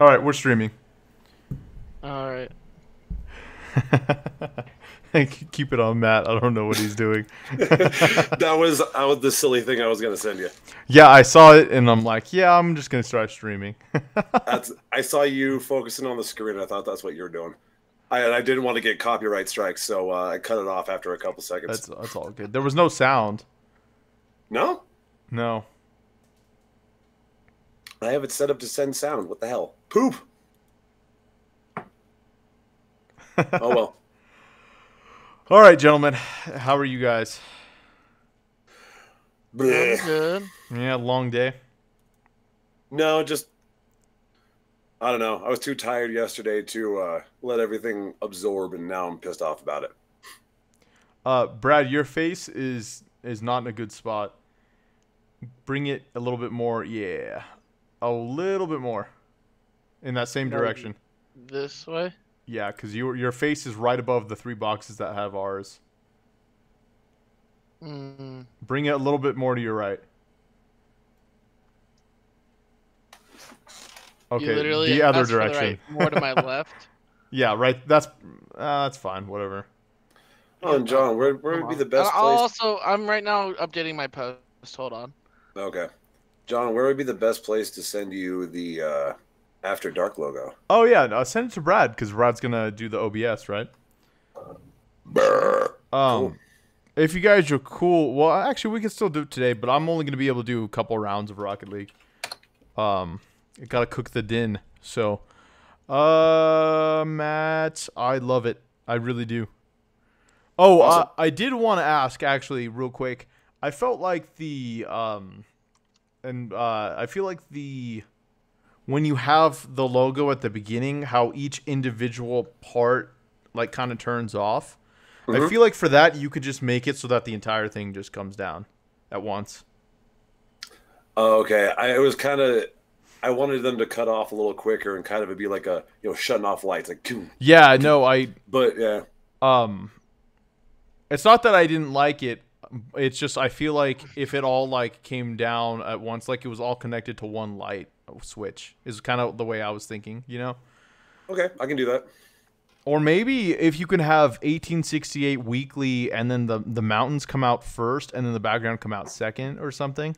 All right, we're streaming. All right. Keep it on Matt. I don't know what he's doing. That was the silly thing I was gonna send you. Yeah, I saw it and I'm like, yeah, I'm just gonna start streaming. I saw you focusing on the screen. I thought that's what you were doing. I didn't want to get copyright strikes, so I cut it off after a couple seconds. That's all good. There was no sound. No, No. I have it set up to send sound. What the hell? Poop. Oh well. All right, gentlemen. How are you guys? I'm Bleh. good. Yeah, long day. No, just I don't know. I was too tired yesterday to let everything absorb, and now I'm pissed off about it. Brad, your face is not in a good spot. Bring it a little bit more. Yeah. A little bit more. In that same More direction. This way. Yeah, because your face is right above the three boxes that have ours. Mm, Bring it a little bit more to your right. you Okay, literally the other asked for the direction. right, more to my left. Yeah, right. That's fine. Whatever. Oh, and John, where Come would be on. the best I'll place? also, I'm right now updating my post. Hold on. Okay, John, where would be the best place to send you the After Dark logo? Oh yeah, no, send it to Brad because Brad's gonna do the OBS, right? Brr. Cool. If you guys are cool, well, actually, we can still do it today, but I'm only gonna be able to do a couple rounds of Rocket League. I gotta cook the din. So, Matt, I love it. I really do. Oh, Awesome. I did want to ask actually, real quick. I felt like I feel like when you have the logo at the beginning, how each individual part like kind of turns off. I Mhm. feel like for that you could just make it so that the entire thing just comes down at once. Oh, okay. I wanted them to cut off a little quicker and kind of it'd be like a shutting off lights like. Yeah, no, But yeah, um it's not that I didn't like it. It's just I feel like if it all like came down at once, like it was all connected to one light switch, is kind of the way I was thinking, you know? okay, I can do that. Or maybe if you can have 1868 weekly and then the mountains come out first and then the background come out second or something.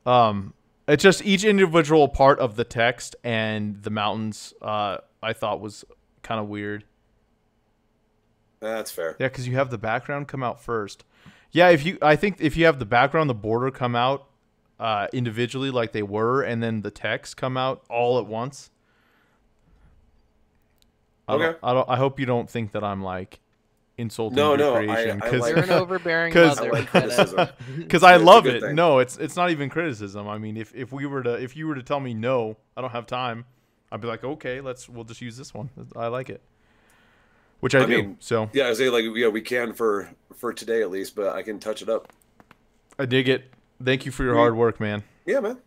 It's just each individual part of the text and the mountains I thought was kind of weird. That's fair. Yeah, because you have the background come out first. Yeah, I think if you have the background, the border come out individually like they were, and then the text come out all at once. Okay. I hope you don't think that I'm like insulting No, your no, creation I because like- You're an overbearing 'Cause- mother. I like criticism. I It's a love good it. thing. No, it's not even criticism. I mean, if you were to tell me no, I don't have time, I'd be like, okay, we'll just use this one. I like it, which I do. mean, So Yeah, I say like we can for today at least, but I can touch it up. I dig it. Thank you for your hard work, man. Yeah, man.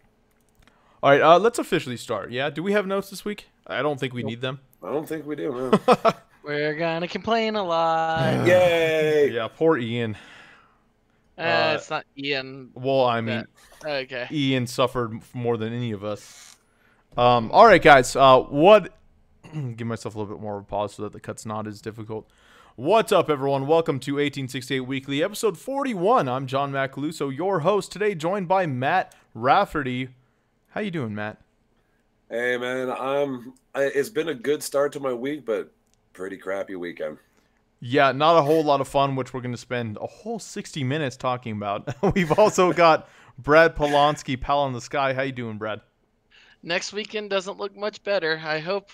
All right, let's officially start. Yeah, do we have notes this week? I don't think we need them. I don't think we do. No. We're gonna complain a lot. Yay! Yeah, poor Ian. It's not Ian. Well, I mean, Okay. Ian suffered more than any of us. All right, guys. Give myself a little bit more of a pause so that the cut's not as difficult. What's up, everyone? Welcome to 1868 Weekly, episode 41. I'm John Macaluso, your host today, joined by Matt Rafferty. How you doing, Matt? Hey, man. It's been a good start to my week, but pretty crappy weekend. Yeah, not a whole lot of fun, which we're going to spend a whole 60 minutes talking about. We've also got Brad Polonsky, Pal in the Sky. How you doing, Brad? Next weekend doesn't look much better. I hope,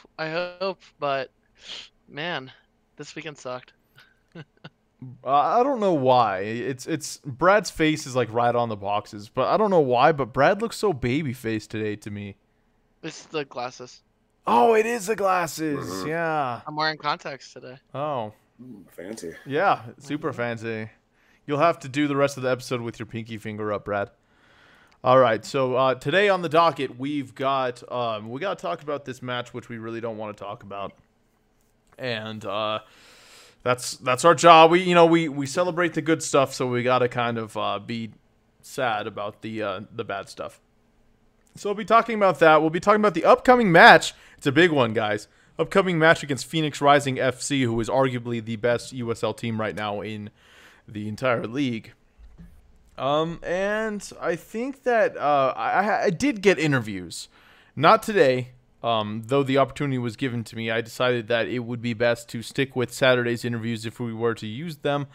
but man, this weekend sucked. I don't know why. It's Brad's face is like right on the boxes, but I don't know why. But Brad looks so baby faced today to me. It's the glasses. Oh, it is the glasses. Mhm. Yeah. I'm wearing contacts today. Oh, Fancy. yeah. Super fancy. You'll have to do the rest of the episode with your pinky finger up, Brad. All right. So today on the docket, we've got we got to talk about this match, which we really don't want to talk about, and that's our job. We celebrate the good stuff, so we got to kind of be sad about the bad stuff. So we'll be talking about that. We'll be talking about the upcoming match. It's a big one, guys. Upcoming match against Phoenix Rising FC, who is arguably the best USL team right now in the entire league. And I think that I did get interviews. Not today, though the opportunity was given to me. I decided that it would be best to stick with Saturday's interviews if we were to use them.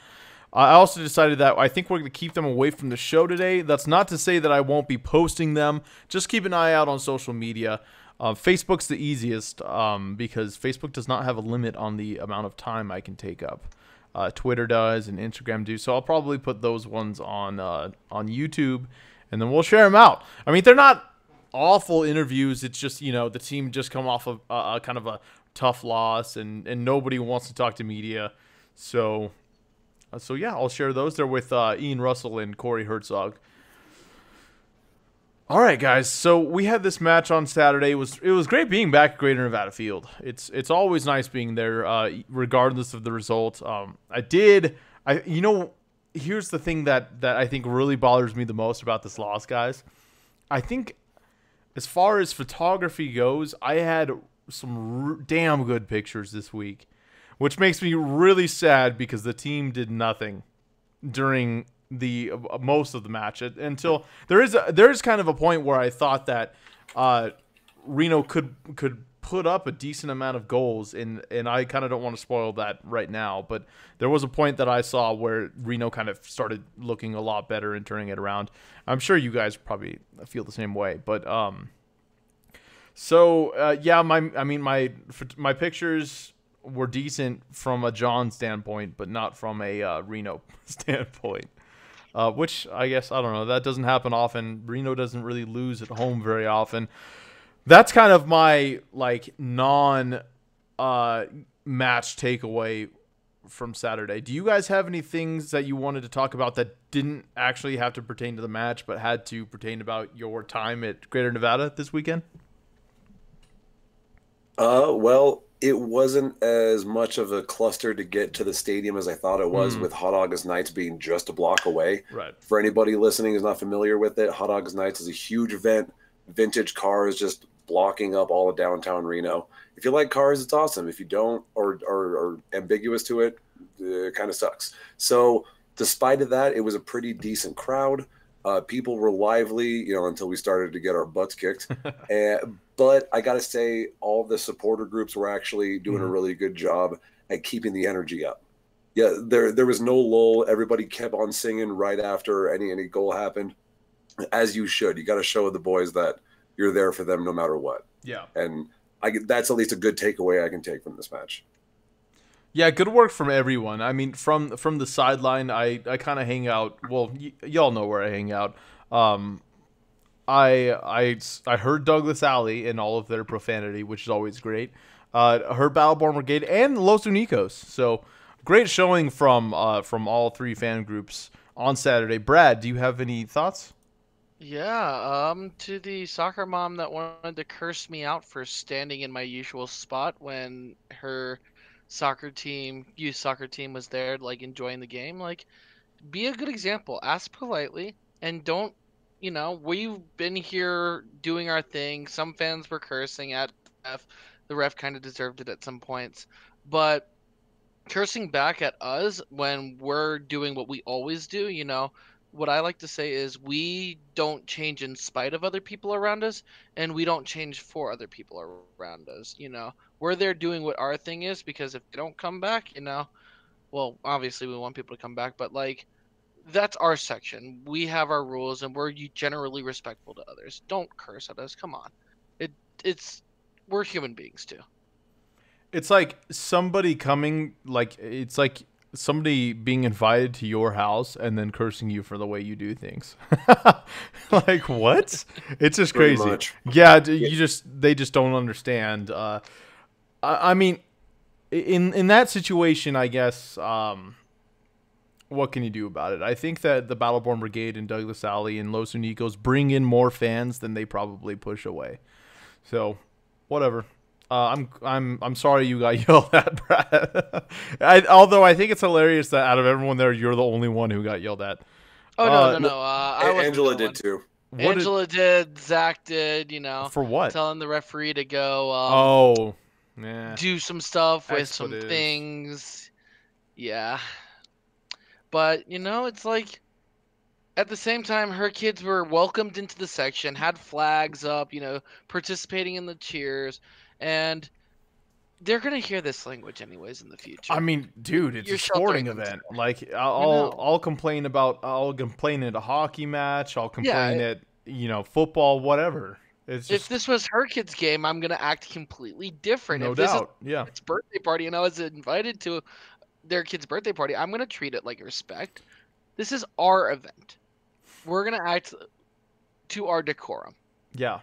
I also decided that I think we're going to keep them away from the show today. That's not to say that I won't be posting them. Just keep an eye out on social media. Facebook's the easiest because Facebook does not have a limit on the amount of time I can take up. Twitter does and Instagram do. So I'll probably put those ones on YouTube, and then we'll share them out. I mean, they're not awful interviews. It's just, the team just come off of a kind of a tough loss, and nobody wants to talk to media. So yeah, I'll share those. They're with Ian Russell and Corey Herzog. All right, guys. So we had this match on Saturday. It was great being back at Greater Nevada Field. It's always nice being there, regardless of the result. Here's the thing that I think really bothers me the most about this loss, guys. I think as far as photography goes, I had some damn good pictures this week, which makes me really sad because the team did nothing during the most of the match until there is kind of a point where I thought that Reno could put up a decent amount of goals, and I kind of don't want to spoil that right now, but there was a point that I saw where Reno kind of started looking a lot better and turning it around. I'm sure you guys probably feel the same way, but my pictures were decent from a John standpoint, but not from a Reno standpoint. Which I guess, I don't know, that doesn't happen often. Reno doesn't really lose at home very often. That's kind of my non-match takeaway from Saturday. Do you guys have any things that you wanted to talk about that didn't actually have to pertain to the match, but had to pertain about your time at Greater Nevada this weekend? Well, it wasn't as much of a cluster to get to the stadium as I thought it was, with Hot August Nights being just a block away. Right. For anybody listening who's not familiar with it, Hot August Nights is a huge event. Vintage cars just blocking up all of downtown Reno. If you like cars, it's awesome. If you don't, or are ambiguous to it, it kind of sucks. So despite of that, it was a pretty decent crowd. People were lively, until we started to get our butts kicked. But I got to say, all the supporter groups were actually doing a really good job at keeping the energy up. Yeah, there was no lull. Everybody kept on singing right after any goal happened, as you should. You got to show the boys that you're there for them no matter what. Yeah. And that's at least a good takeaway I can take from this match. Yeah, good work from everyone. I mean, from the sideline, I kind of hang out. Well, y'all know where I hang out. I heard Douglas Alley and all of their profanity, which is always great. Heard Battleborn Brigade and Los Unicos. So great showing from all three fan groups on Saturday. Brad, do you have any thoughts? Yeah, to the soccer mom that wanted to curse me out for standing in my usual spot when her youth soccer team was there, enjoying the game. Be a good example. Ask politely, and don't, we've been here doing our thing. Some fans were cursing at the ref kind of deserved it at some points, but cursing back at us when we're doing what we always do, what I like to say is we don't change in spite of other people around us, and we don't change for other people around us. We're there doing what our thing is, because if they don't come back, well, obviously we want people to come back, but that's our section. We have our rules, and we're generally respectful to others. Don't curse at us. Come on. We're human beings too. It's like somebody coming, it's like somebody being invited to your house and then cursing you for the way you do things. What? It's just crazy. Yeah, they just don't understand. I mean, in that situation, I guess, what can you do about it? I think that the Battleborn Brigade and Douglas Alley and Los Unicos bring in more fans than they probably push away. So, whatever. I'm sorry you got yelled at, Brad. Although I think it's hilarious that out of everyone there, you're the only one who got yelled at. Oh no! I Angela did too. What did Angela did, Zach did, you know, for what? telling the referee to go Oh, yeah, do some stuff with some expletives. things. Yeah. But, you know, it's like at the same time, her kids were welcomed into the section, had flags up, you know, participating in the cheers, and they're gonna hear this language anyways in the I future. mean, dude, it's a You're sheltering sporting them event. today. Like I know. I'll complain at a hockey match. I'll complain Yeah, at football, whatever. It's if just this was her kid's game, I'm gonna act completely different. no If this is doubt. Yeah, its birthday party and I was invited to their kid's birthday party, I'm gonna treat it like respect. This is our event. We're gonna act to our decorum. yeah.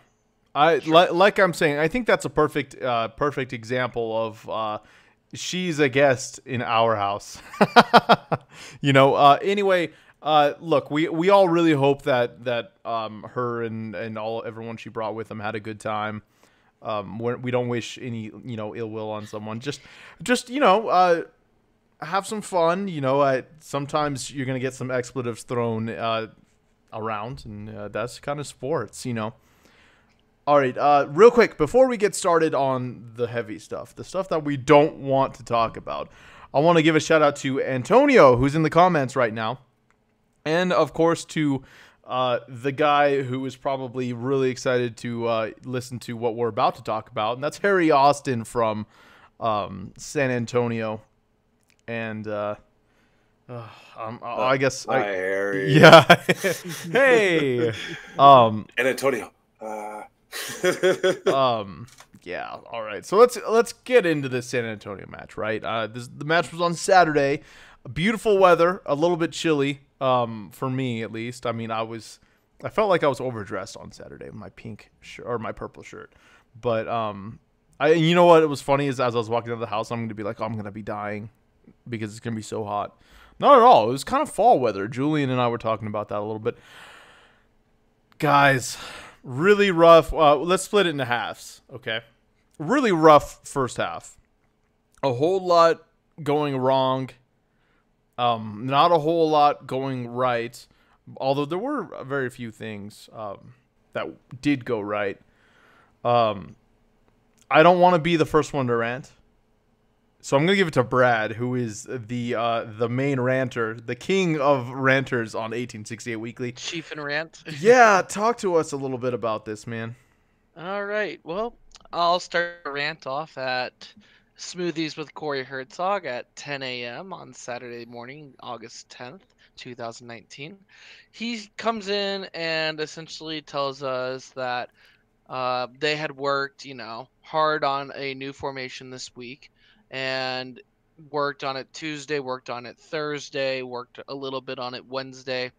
Sure. Like I'm saying, I think that's a perfect example of she's a guest in our house. Anyway, look, we all really hope that her and everyone she brought with them had a good time. We don't wish any ill will on someone. Just have some fun. Sometimes you're gonna get some expletives thrown around, and that's kind of sports. All right, real quick, before we get started on the heavy stuff, the stuff that we don't want to talk about, I want to give a shout out to Antonio, who's in the comments right now, and of course to the guy who is probably really excited to listen to what we're about to talk about, and that's Harry Austin from San Antonio. And I guess Hi, Harry. yeah. Hey. And Antonio. Yeah. All right. So let's get into this San Antonio match, right? The match was on Saturday. Beautiful weather, a little bit chilly, for me at least. I mean, I felt like I was overdressed on Saturday with my pink shirt or my purple shirt. But you know what? It was funny is as I was walking out of the house, I'm gonna be like, oh, I'm gonna be dying because it's gonna be so hot. Not at all. It was kind of fall weather. Julian and I were talking about that a little bit. Guys, really rough. Let's split it into halves, okay? Really rough first half. A whole lot going wrong. Not a whole lot going right. Although there were very few things that did go right. I don't want to be the first one to rant. So I'm gonna give it to Brad, who is the main ranter, the king of ranters on 1868 Weekly. Chief and rant. Yeah, talk to us a little bit about this, man. All right. Well, I'll start a rant off at Smoothies with Corey Herzog at 10 a.m. on Saturday morning, August 10th, 2019. He comes in and essentially tells us that they had worked, hard on a new formation this week and worked on it Tuesday, worked on it Thursday, worked a little bit on it Wednesday,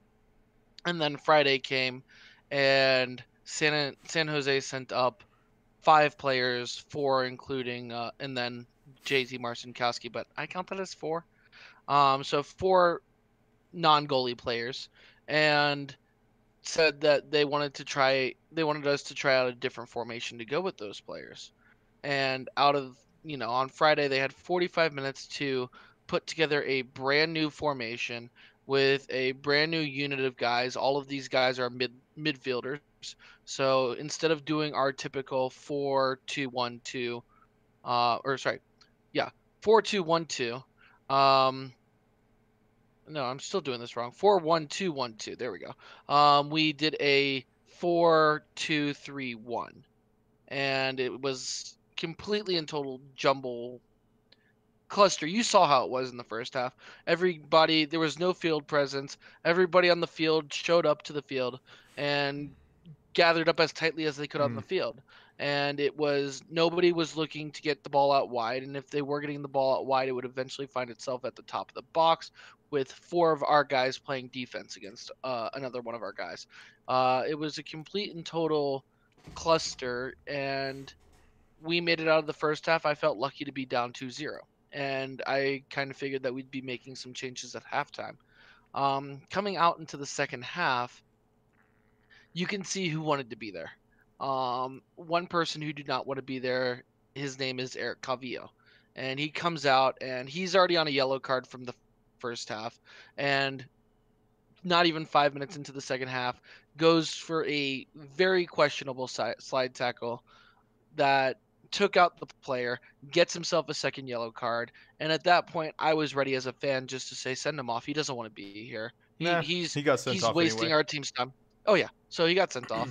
and then Friday came and San Jose sent up 5 players, 4 including and then JT Marcinkowski, but I count that as 4. So 4 non-goalie players, and said that they wanted us to try out a different formation to go with those players. And on Friday they had 45 minutes to put together a brand new formation with a brand new unit of guys. All of these guys are midfielders. So instead of doing our typical 4-2-1-2, or sorry, yeah, 4-2-1-2. No, I'm still doing this wrong. 4-1-2-1-2. There we go. We did a 4-2-3-1, and it was completely and total jumble cluster. You saw how it was in the first half. There was no field presence. Everybody on the field showed up to the field and gathered up as tightly as they could on the field. And nobody was looking to get the ball out wide. And if they were getting the ball out wide, it would eventually find itself at the top of the box with 4 of our guys playing defense against another one of our guys. It was a complete and total cluster, and we made it out of the first half. I felt lucky to be down 2-0, and I kind of figured that we'd be making some changes at halftime. Coming out into the second half, you can see who wanted to be there. One person who did not want to be there, his name is Eric Cavillo, and he comes out and he's already on a yellow card from the first half, and not even 5 minutes into the second half, goes for a very questionable slide tackle that took out the player, gets himself a second yellow card, and at that point, I was ready as a fan just to say, send him off. He doesn't want to be here. Nah, he got sent off wasting anyway. our team's time. Oh yeah, so he got sent off.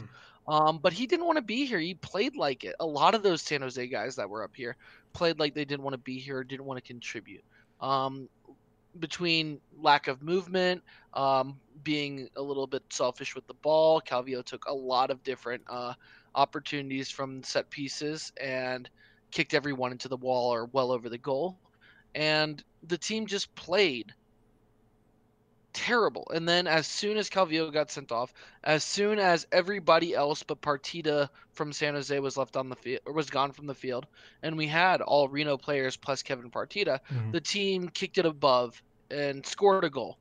But he didn't want to be here. He played like it. A lot of those San Jose guys that were up here played like they didn't want to be here, didn't want to contribute. Between lack of movement, being a little bit selfish with the ball, Calvillo took a lot of different opportunities from set pieces and kicked everyone into the wall or well over the goal. And the team just played terrible. And then as soon as Calvillo got sent off, as soon as everybody else but Partida from San Jose was left on the field or was gone from the field, and we had all Reno players plus Kevin Partida, the team kicked it above and scored a goal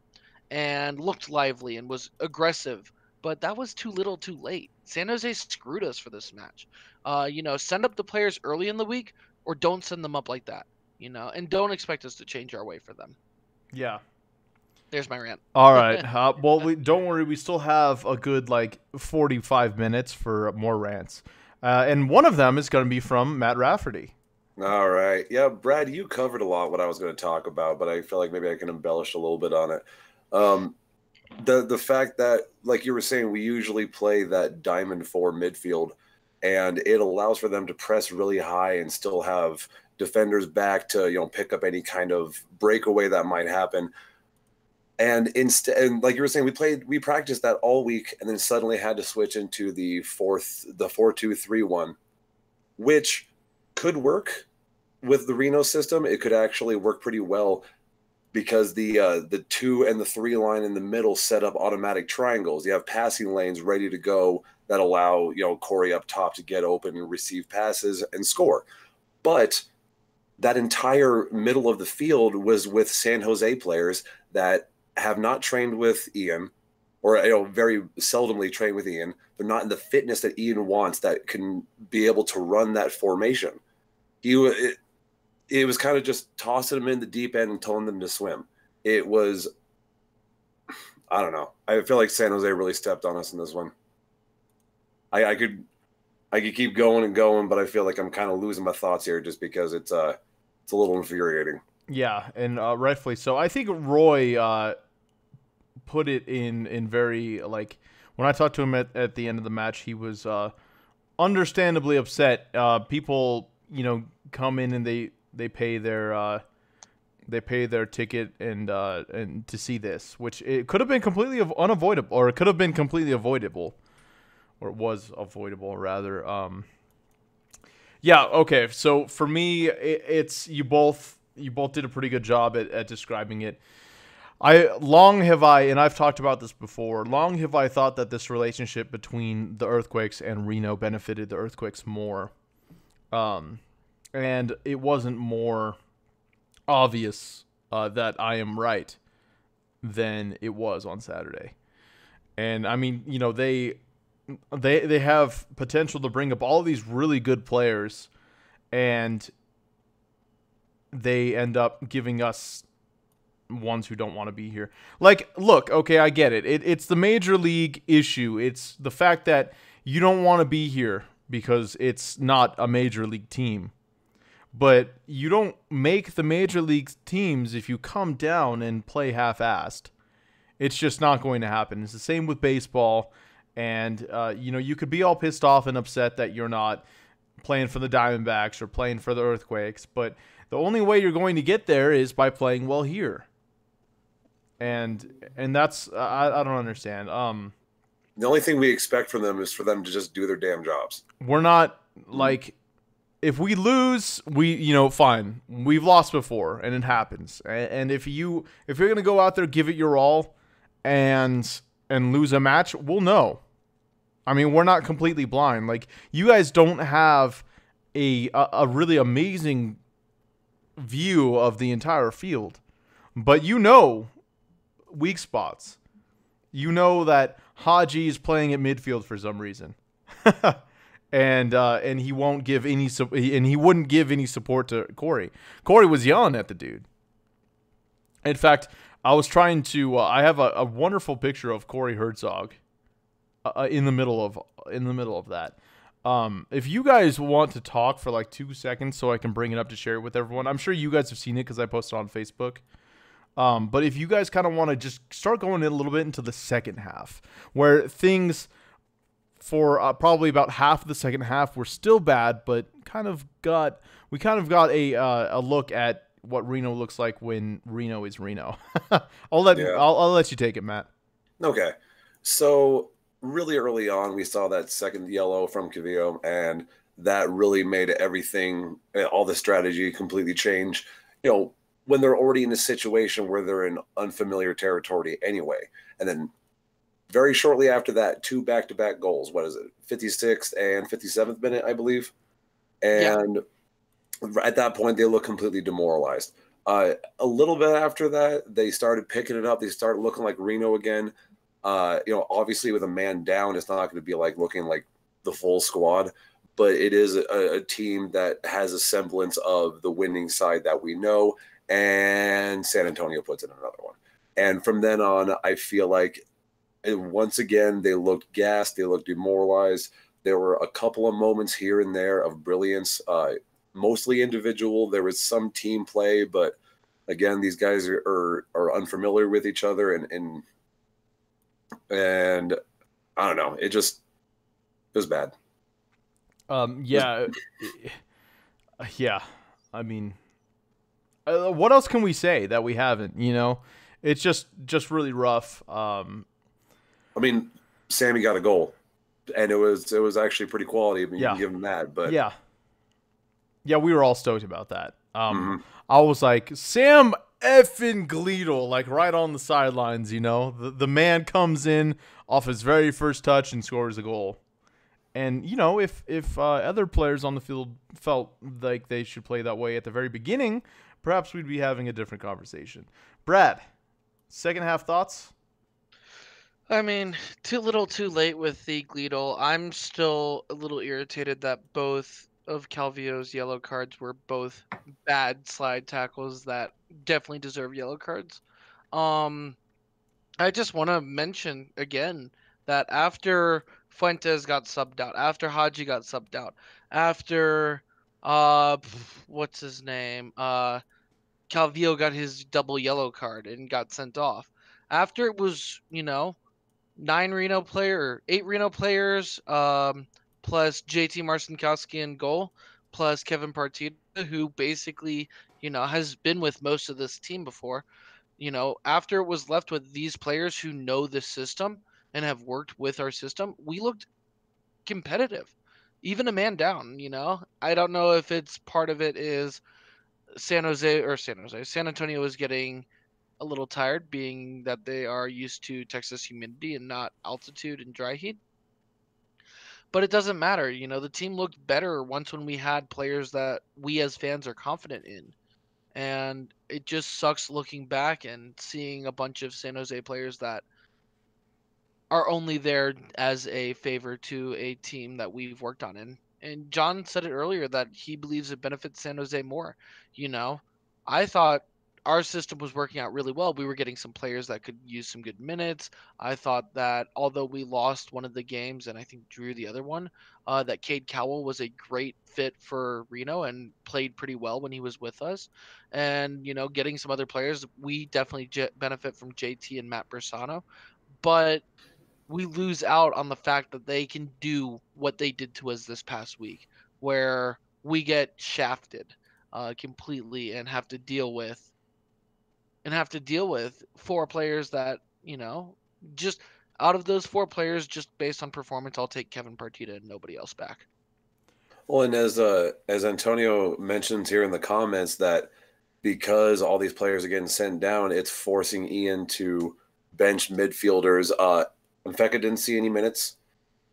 and looked lively and was aggressive. But that was too little too late. San Jose screwed us for this match. Send up the players early in the week or don't send them up like that, and don't expect us to change our way for them. Yeah. There's my rant. All right. Well, don't worry. We still have a good 45 minutes for more rants. And one of them is going to be from Matt Rafferty. All right. Yeah, Brad, you covered a lot what I was going to talk about, but I feel like maybe I can embellish a little bit on it. The fact that, like you were saying, we usually play that diamond 4 midfield, and it allows for them to press really high and still have defenders back to pick up any kind of breakaway that might happen. And instead, and like you were saying, we practiced that all week, and then suddenly had to switch into the 4-2-3-1, which could work with the Reno system. It could actually work pretty well because the 2 and the 3 line in the middle set up automatic triangles. You have passing lanes ready to go that allow Corey up top to get open and receive passes and score. But that entire middle of the field was with San Jose players that have not trained with Ian, or very seldomly trained with Ian. They're not in the fitness that Ian wants that can be able to run that formation. It was kind of just tossing them in the deep end and telling them to swim. It was, I don't know. I feel like San Jose really stepped on us in this one. I could keep going and going, but I feel like I'm kind of losing my thoughts here just because it's a little infuriating. Yeah, and rightfully so. I think Roy put it in very, when I talked to him at the end of the match, he was understandably upset. People, come in and they pay their ticket and to see this, which it could have been completely unavoidable, or it could have been completely avoidable, or it was avoidable rather. Yeah, okay. So for me, it's you both did a pretty good job at describing it. And I've talked about this before, long have I thought that this relationship between the Earthquakes and Reno benefited the Earthquakes more. And it wasn't more obvious that I am right than it was on Saturday. And I mean, they have potential to bring up all these really good players, and they end up giving us ones who don't want to be here. Look, okay, I get it. It's the major league issue. It's the fact that you don't want to be here because it's not a major league team. But you don't make the major league teams if you come down and play half-assed. It's just not going to happen. It's the same with baseball. And, you could be all pissed off and upset that you're not playing for the Diamondbacks or playing for the Earthquakes. But the only way you're going to get there is by playing well here. And that's, I don't understand. The only thing we expect from them is for them to just do their damn jobs. We're not, if we lose, fine. We've lost before, and it happens. And if you're going to go out there, give it your all, and lose a match, we'll know. I mean, we're not completely blind. You guys don't have a really amazing view of the entire field, but weak spots. That Haji is playing at midfield for some reason. And he won't give any he wouldn't give any support to Corey. Corey was yelling at the dude. In fact, I was trying to. I have a wonderful picture of Corey Herzog in the middle of that. If you guys want to talk for like 2 seconds, so I can bring it up to share it with everyone. I'm sure you guys have seen it because I posted on Facebook. But if you guys kind of want to just start going in a little bit into the second half, where things for probably about half of the second half were still bad, but we kind of got a look at what Reno looks like when Reno is Reno. I'll let you take it, Matt. Okay, so really early on, we saw that second yellow from Cavillo, and that really made everything, all the strategy completely change. When they're already in a situation where they're in unfamiliar territory anyway. And then very shortly after that, 2 back-to-back goals. What is it? 56th and 57th minute, I believe. And at that point, they look completely demoralized. A little bit after that, they started picking it up. They started looking like Reno again. Obviously with a man down, it's not going to be like looking like the full squad, but it is a team that has a semblance of the winning side that we know. And San Antonio puts in another one. And from then on, I feel like once again, they looked gassed. They looked demoralized. There were a couple of moments here and there of brilliance, mostly individual. There was some team play, but again, these guys are unfamiliar with each other. And I don't know. It was bad. Yeah. I mean, what else can we say that we haven't? It's just really rough. I mean, Sammy got a goal, and it was actually pretty quality. I mean, you can give him that, but yeah, we were all stoked about that. I was like, Sam effing Gleedle, like right on the sidelines. The man comes in off his very first touch and scores a goal. And if other players on the field felt like they should play that way at the very beginning, perhaps we'd be having a different conversation. Brad, second half thoughts? I mean, too little too late with the Gleedle. I'm still a little irritated that both of Calvillo's yellow cards were both bad slide tackles that definitely deserve yellow cards. I just want to mention again that after Fuentes got subbed out, after Haji got subbed out, after what's his name? Calvillo got his double yellow card and got sent off. After it was, 8 Reno players, plus JT Marcinkowski in goal, plus Kevin Partida, who basically, has been with most of this team before. After it was left with these players who know the system and have worked with our system, we looked competitive, even a man down. I don't know if it's part of it is San Antonio is getting a little tired, being that they are used to Texas humidity and not altitude and dry heat. But it doesn't matter. The team looked better when we had players that we as fans are confident in. And it just sucks looking back and seeing a bunch of San Jose players that are only there as a favor to a team that we've worked on. And John said it earlier that he believes it benefits San Jose more. I thought our system was working out really well. We were getting some players that could use some good minutes. I thought that although we lost one of the games and I think drew the other one, that Cade Cowell was a great fit for Reno and played pretty well when he was with us. And, getting some other players, we definitely benefit from JT and Matt Bersano. But we lose out on the fact that they can do what they did to us this past week, where we get shafted completely and have to deal with 4 players that, just out of those 4 players, just based on performance, I'll take Kevin Partida and nobody else back. Well, and as Antonio mentions here in the comments, that because all these players are getting sent down, it's forcing Ian to bench midfielders. Mfeka didn't see any minutes.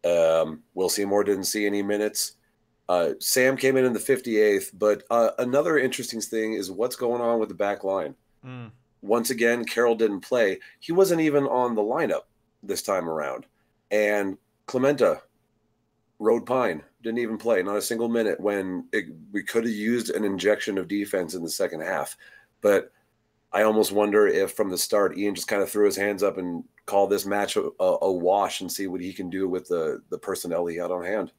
Will Seymour didn't see any minutes. Sam came in the 58th, but another interesting thing is what's going on with the back line. Once again, Carroll didn't play. He wasn't even on the lineup this time around. And Clementa, Road Pine, didn't even play, not a single minute, when we could have used an injection of defense in the second half. But I almost wonder if from the start Ian just kind of threw his hands up and called this match a wash and see what he can do with the personnel he had on hand.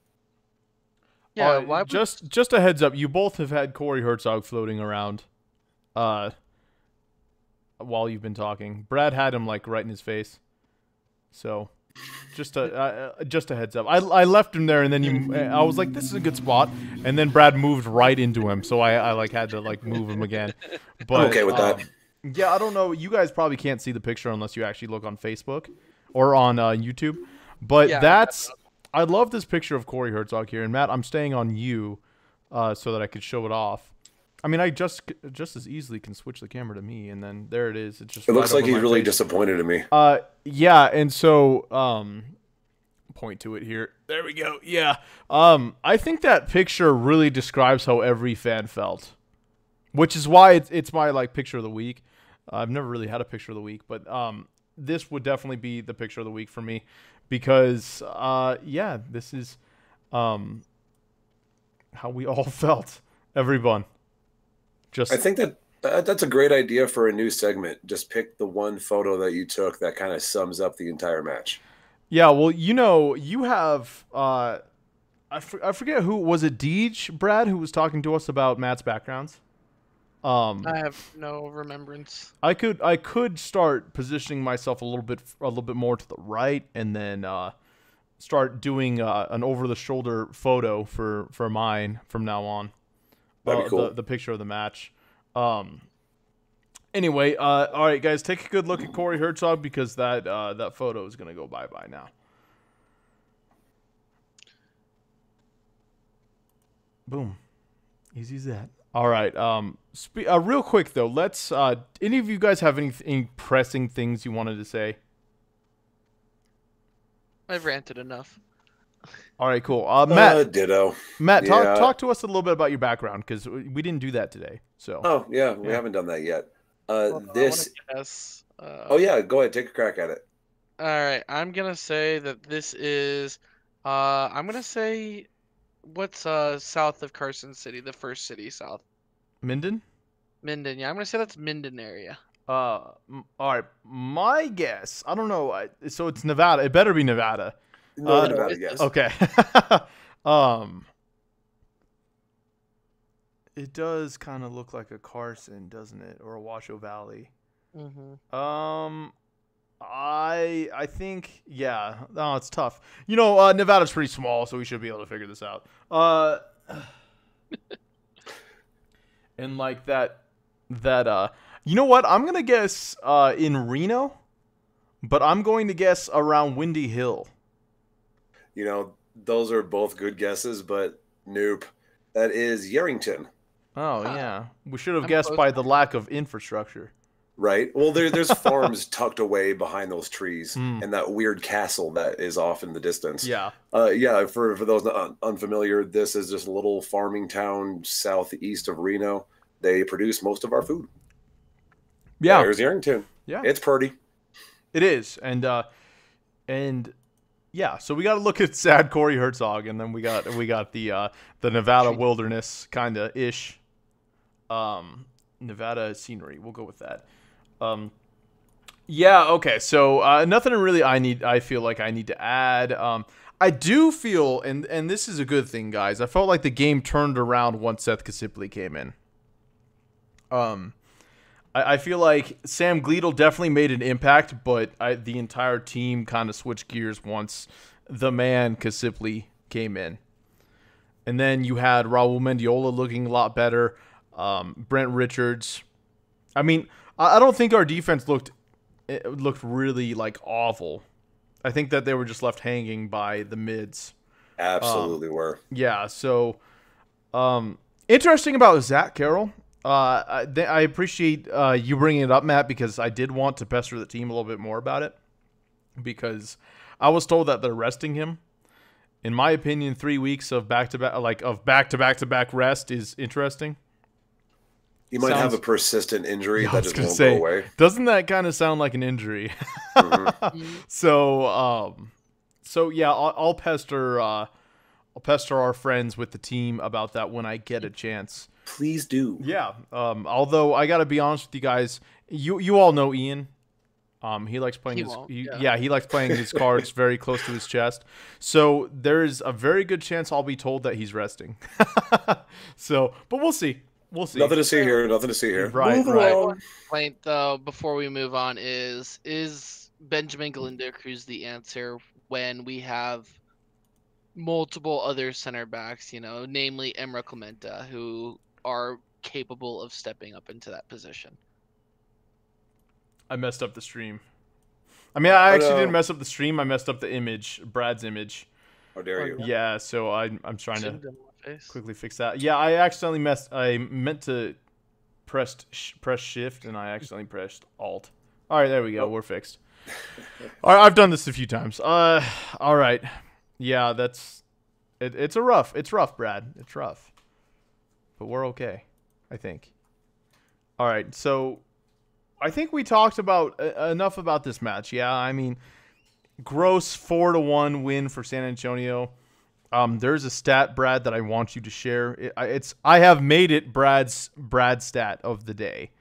Yeah, why would... just a heads up, you both have had Corey Herzog floating around while you've been talking. Brad had him like right in his face. So just a heads up. I left him there, and then I was like, this is a good spot, and then Brad moved right into him, so I like had to like move him again. But I'm okay with that. Yeah, I don't know. You guys probably can't see the picture unless you actually look on Facebook or on YouTube. But Yeah, I love this picture of Corey Herzog here. And Matt, I'm staying on you so that I could show it off. I mean, I just as easily can switch the camera to me, and then there it is. It's just. It looks right like over he's my really face. disappointed in me. Yeah, and so point to it here. There we go. Yeah. I think that picture really describes how every fan felt, which is why it's my like picture of the week. I've never really had a picture of the week, but this would definitely be the picture of the week for me because yeah, this is how we all felt. Everyone. I think that's a great idea for a new segment. Just pick the one photo that you took that kind of sums up the entire match. Yeah, well, you have I forget who was it, Deej, Brad, who was talking to us about Matt's backgrounds. I have no remembrance. I could start positioning myself a little bit more to the right, and then start doing an over the shoulder photo for mine from now on. That'd be cool. The picture of the match. Anyway, all right, guys, take a good look at Corey Herzog because that photo is gonna go bye-bye now. Boom, easy as that. All right. Real quick though, let's. Any of you guys have any pressing things you wanted to say? I've ranted enough. All right, cool. Matt, ditto. Matt, Yeah. talk to us a little bit about your background because we didn't do that today. So. Oh yeah, we haven't done that yet. Well, This. I wanna guess, Oh yeah, go ahead, take a crack at it. All right, I'm gonna say that this is. I'm gonna say, what's south of Carson City, the first city south. Minden. Minden. Yeah, I'm gonna say that's Minden area. All right. My guess. I don't know. So it's Nevada. It better be Nevada. Northern Nevada, yes. Okay. It does kind of look like a Carson, doesn't it, or a Washoe Valley? Mm-hmm. I think yeah. No, it's tough. Nevada's pretty small, so we should be able to figure this out. And like that. You know what? I'm gonna guess in Reno, but I'm going to guess around Windy Hill. Those are both good guesses, but nope. That is Yerington. Oh yeah, we should have I'm guessed close. by the lack of infrastructure. Right. Well, there's farms tucked away behind those trees, Mm. and that weird castle that is off in the distance. Yeah. Yeah. For those unfamiliar, this is just a little farming town southeast of Reno. They produce most of our food. Yeah. There's Yerington. Yeah. It's pretty. It is, and yeah. So we got to look at sad Corey Herzog, and then we got the Nevada wilderness kind of ish. Nevada scenery. We'll go with that. Yeah. Okay. So nothing really. I feel like I need to add. I do feel, and this is a good thing, guys. I felt like the game turned around once Seth Kasipli came in. I feel like Sam Gleadle definitely made an impact, but the entire team kind of switched gears once the man Kasipli came in. And then you had Raul Mendiola looking a lot better. Brent Richards. I mean, I don't think our defense looked really like awful. I think that they were just left hanging by the mids. Absolutely were. Yeah. So, interesting about Zach Carroll. I appreciate you bringing it up, Matt, because I did want to pester the team a little bit more about it because I was told that they're resting him. In my opinion, 3 weeks of back-to-back rest is interesting. You might have a persistent injury Yeah, I that was just gonna won't say, go away. Doesn't that kind of sound like an injury? Mhm. So yeah, I'll pester pester our friends with the team about that when I get a chance. Please do. Yeah. Although I gotta be honest with you guys, you all know Ian. He likes playing he likes playing his cards very close to his chest. So there's a very good chance I'll be told that he's resting. So, but we'll see. We'll see. Nothing to see here. Nothing to see here. Right, right. One complaint though, before we move on, is Benjamin Galindo Cruz the answer when we have multiple other center backs, namely Emra Clementa, who are capable of stepping up into that position? I messed up the stream. I mean, I actually didn't mess up the stream. I messed up the image, Brad's image. How dare you? Yeah, so I'm trying to quickly fix that. Yeah, I accidentally I meant to press shift and I accidentally pressed alt. All right, there we go. We're fixed. All right, I've done this a few times. All right. Yeah, it's rough, Brad. It's rough. But we're okay, I think. All right, so I think we talked about enough about this match. Yeah, I mean, gross 4-1 win for San Antonio. There's a stat, Brad, that I want you to share. I have made it Brad's stat of the day,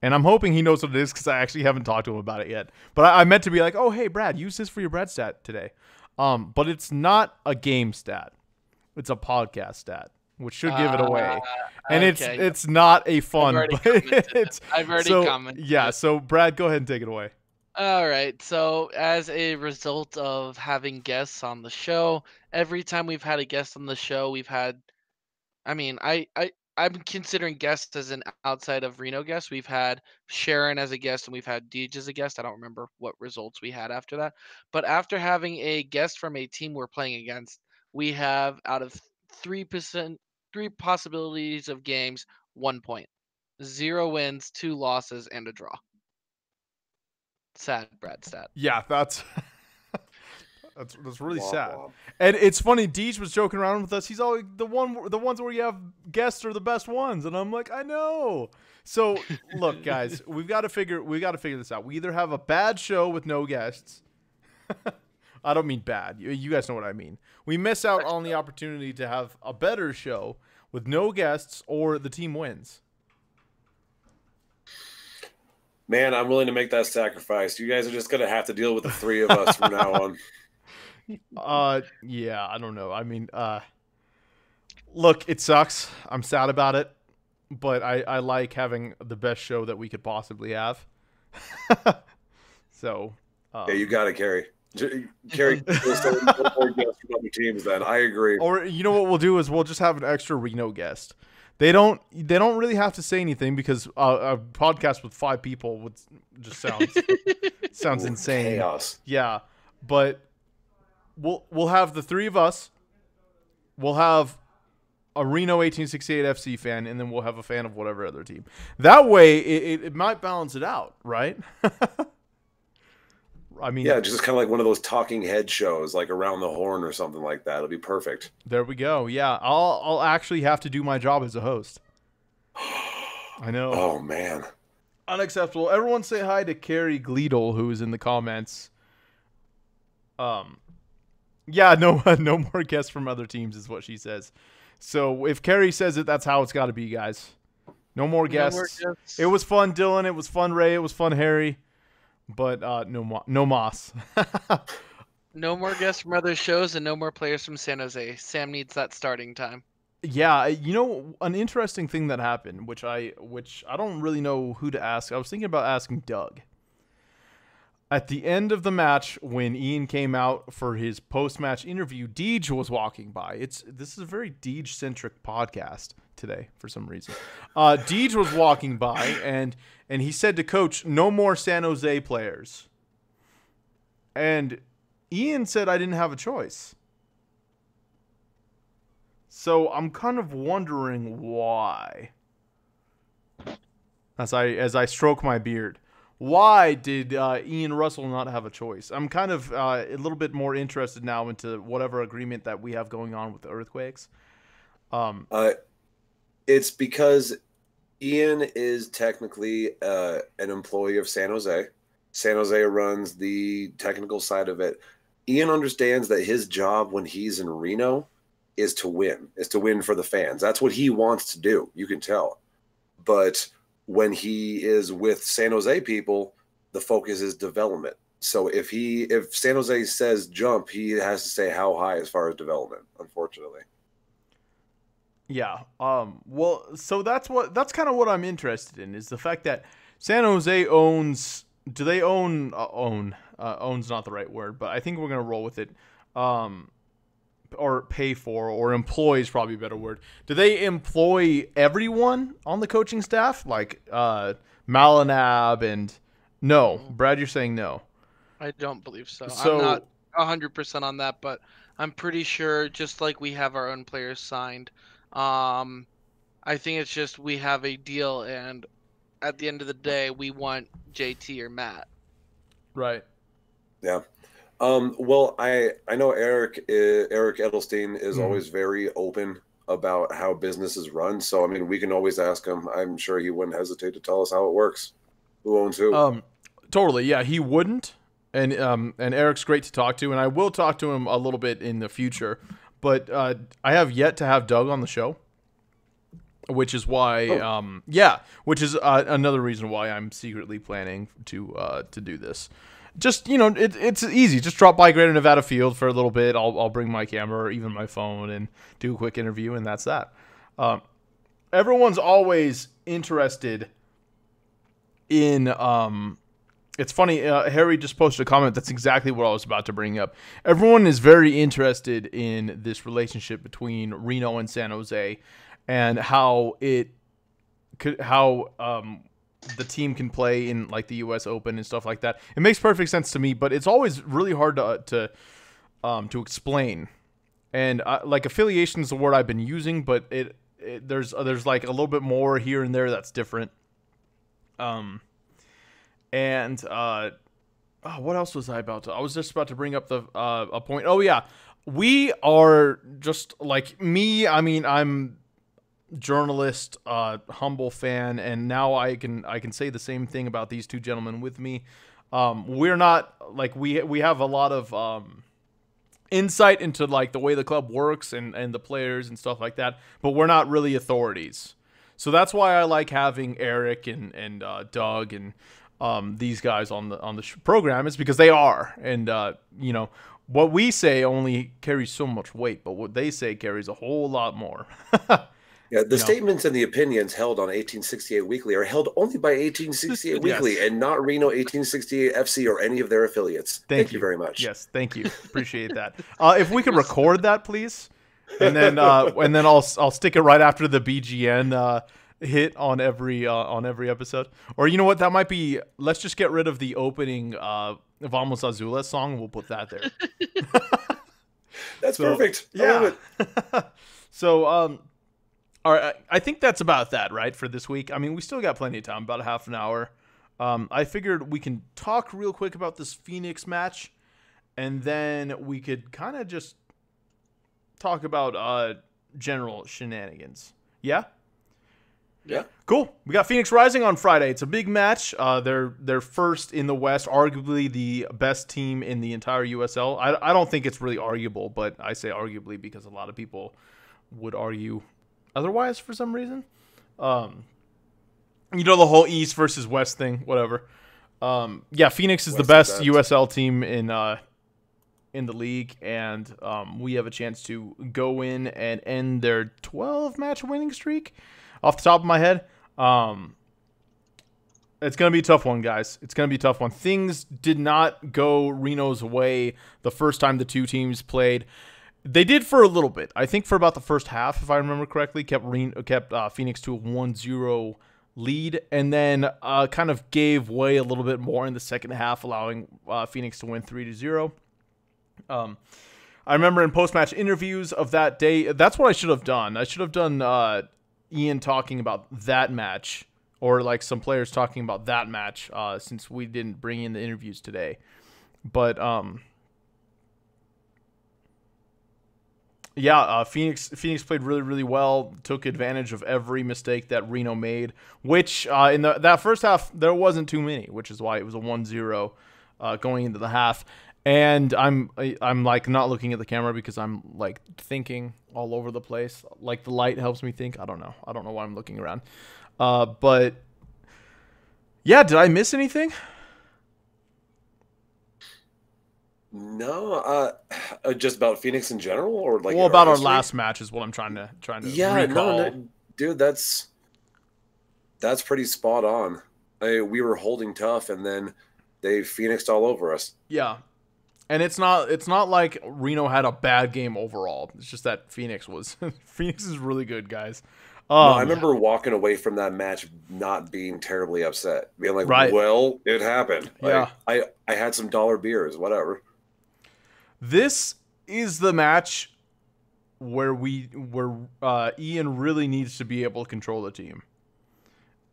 and I'm hoping he knows what it is because I actually haven't talked to him about it yet. But I meant to be like, oh hey Brad, use this for your Brad stat today. But it's not a game stat; it's a podcast stat, which should give it away. And okay. it's not a fun. I've already commented. Yeah, so Brad, go ahead and take it away. All right. So as a result of having guests on the show, every time we've had a guest on the show, we've had, I'm considering guests as an outside of Reno guest. We've had Sharon as a guest and we've had Deej as a guest. I don't remember what results we had after that. But after having a guest from a team we're playing against, we have out of 3 possibilities of games, 1 point. 0 wins, 2 losses, and a draw. Sad Brad stat. Yeah, that's really sad. And it's funny, Deej was joking around with us. He's always the ones where you have guests are the best ones, and I'm like, I know. So look, guys, we got to figure this out. We either have a bad show with no guests. I don't mean bad. You guys know what I mean. We miss out on the opportunity to have a better show with no guests, or the team wins. Man, I'm willing to make that sacrifice. You guys are just going to have to deal with the 3 of us from now on. Yeah, I don't know. I mean, look, it sucks. I'm sad about it, but I like having the best show that we could possibly have. So, yeah, you got it, Carrie. Carrie, more guests from other teams. Then I agree. Or you know what we'll do is we'll just have an extra Reno guest. They don't really have to say anything because a podcast with 5 people would just sounds insane. Chaos. Yeah, but we'll have the 3 of us. We'll have a Reno 1868 FC fan, and then we'll have a fan of whatever other team. That way, it might balance it out, right? I mean, yeah, just kind of like one of those talking head shows, like Around the Horn or something like that. It'll be perfect. There we go. Yeah, I'll actually have to do my job as a host. I know. Oh man, unacceptable. Everyone say hi to Carrie Gleedle, who is in the comments. Yeah, no more guests from other teams is what she says. So if Carrie says it, that's how it's got to be, guys. No more guests. It was fun, Dylan. It was fun, Ray. It was fun, Harry. But no Moss. No more guests from other shows and no more players from San Jose. Sam needs that starting time. Yeah, you know, an interesting thing that happened, which I don't really know who to ask. I was thinking about asking Doug. At the end of the match, when Ian came out for his post-match interview, Deej was walking by. This is a very Deej-centric podcast today for some reason. Deej was walking by, and he said to Coach, "No more San Jose players." And Ian said I didn't have a choice. So I'm kind of wondering why. As I stroke my beard. Why did Ian Russell not have a choice? I'm kind of a little bit more interested now into whatever agreement that we have going on with the Earthquakes. It's because Ian is technically an employee of San Jose. San Jose runs the technical side of it. Ian understands that his job when he's in Reno is to win for the fans. That's what he wants to do. You can tell. But when he is with San Jose people, the focus is development. So if San Jose says jump, he has to say how high as far as development, unfortunately. Yeah. Well, so that's kind of what I'm interested in, is the fact that San Jose owns. Do they own? Owns not the right word, but I think we're gonna roll with it. Or pay for, or employ is probably a better word. Do they employ everyone on the coaching staff, like Malinab and? No, Brad, you're saying no. I don't believe so. So I'm not 100% on that, but I'm pretty sure, just like we have our own players signed, I think it's just we have a deal, and at the end of the day, we want JT or Matt. right. Yeah. Well, I know Eric Edelstein is always very open about how business is run. So, I mean, we can always ask him. I'm sure he wouldn't hesitate to tell us how it works. Who owns who? Totally. Yeah, he wouldn't. And Eric's great to talk to, and I will talk to him a little bit in the future. But I have yet to have Doug on the show, which is why, which is another reason why I'm secretly planning to do this. Just, it's easy. Just drop by Greater Nevada Field for a little bit. I'll bring my camera or even my phone and do a quick interview, and that's that. Everyone's always interested in it's funny, Harry just posted a comment that's exactly what I was about to bring up. Everyone is very interested in this relationship between Reno and San Jose, and how the team can play in like the U.S. Open and stuff like that. It makes perfect sense to me, but it's always really hard to explain. And like, affiliation is the word I've been using, but there's like a little bit more here and there that's different. What else was I about to? I was just about to bring up a point. Oh yeah, we are just like me. I mean, I'm journalist, humble fan, and now I can say the same thing about these two gentlemen with me. We're not like we have a lot of insight into like the way the club works and the players and stuff like that, but we're not really authorities. So that's why I like having Eric and Doug and these guys on the program, is because they are, and what we say only carries so much weight, but what they say carries a whole lot more. Yeah, the statements and the opinions held on 1868 Weekly are held only by 1868 Weekly and not Reno 1868 FC or any of their affiliates. Thank you very much. Yes, thank you. Appreciate that. If we could record that, please, and then I'll stick it right after the BGN hit on every episode. Or you know what, that might be, let's just get rid of the opening Vamos Azules song, we'll put that there. That's perfect. Yeah. I love it. So all right, I think that's about that, right, for this week. I mean, we still got plenty of time, about a half an hour. I figured we can talk real quick about this Phoenix match, and then we could kind of just talk about general shenanigans. Yeah? Yeah. Cool. We got Phoenix Rising on Friday. It's a big match. They're first in the West, arguably the best team in the entire USL. I don't think it's really arguable, but I say arguably because a lot of people would argue otherwise for some reason. The whole East versus West thing, whatever. Phoenix is the best USL team in the league, and we have a chance to go in and end their 12-match winning streak. Off the top of my head, it's going to be a tough one, guys. It's going to be a tough one. Things did not go Reno's way the first time the two teams played. They did for a little bit. I think for about the first half, if I remember correctly, kept Phoenix to a 1-0 lead, and then kind of gave way a little bit more in the second half, allowing Phoenix to win 3-0. I remember in post-match interviews of that day, that's what I should have done. I should have done Ian talking about that match, or like some players talking about that match, since we didn't bring in the interviews today. But Phoenix played really, really well, took advantage of every mistake that Reno made, which in that first half there wasn't too many, which is why it was a 1-0 going into the half. And I'm like not looking at the camera because I'm like thinking all over the place. Like the light helps me think. I don't know why I'm looking around. But yeah, did I miss anything? No, just about Phoenix in general, or like Well, about our history? last match is what I'm trying to Yeah, recall. no, dude, that's pretty spot on. We were holding tough, and then they Phoenixed all over us. Yeah. And it's not like Reno had a bad game overall. It's just that Phoenix is really good, guys. No, I remember walking away from that match not being terribly upset, being like, Right. "Well, it happened." Yeah. Like, I had some dollar beers, whatever. This is the match where Ian really needs to be able to control the team.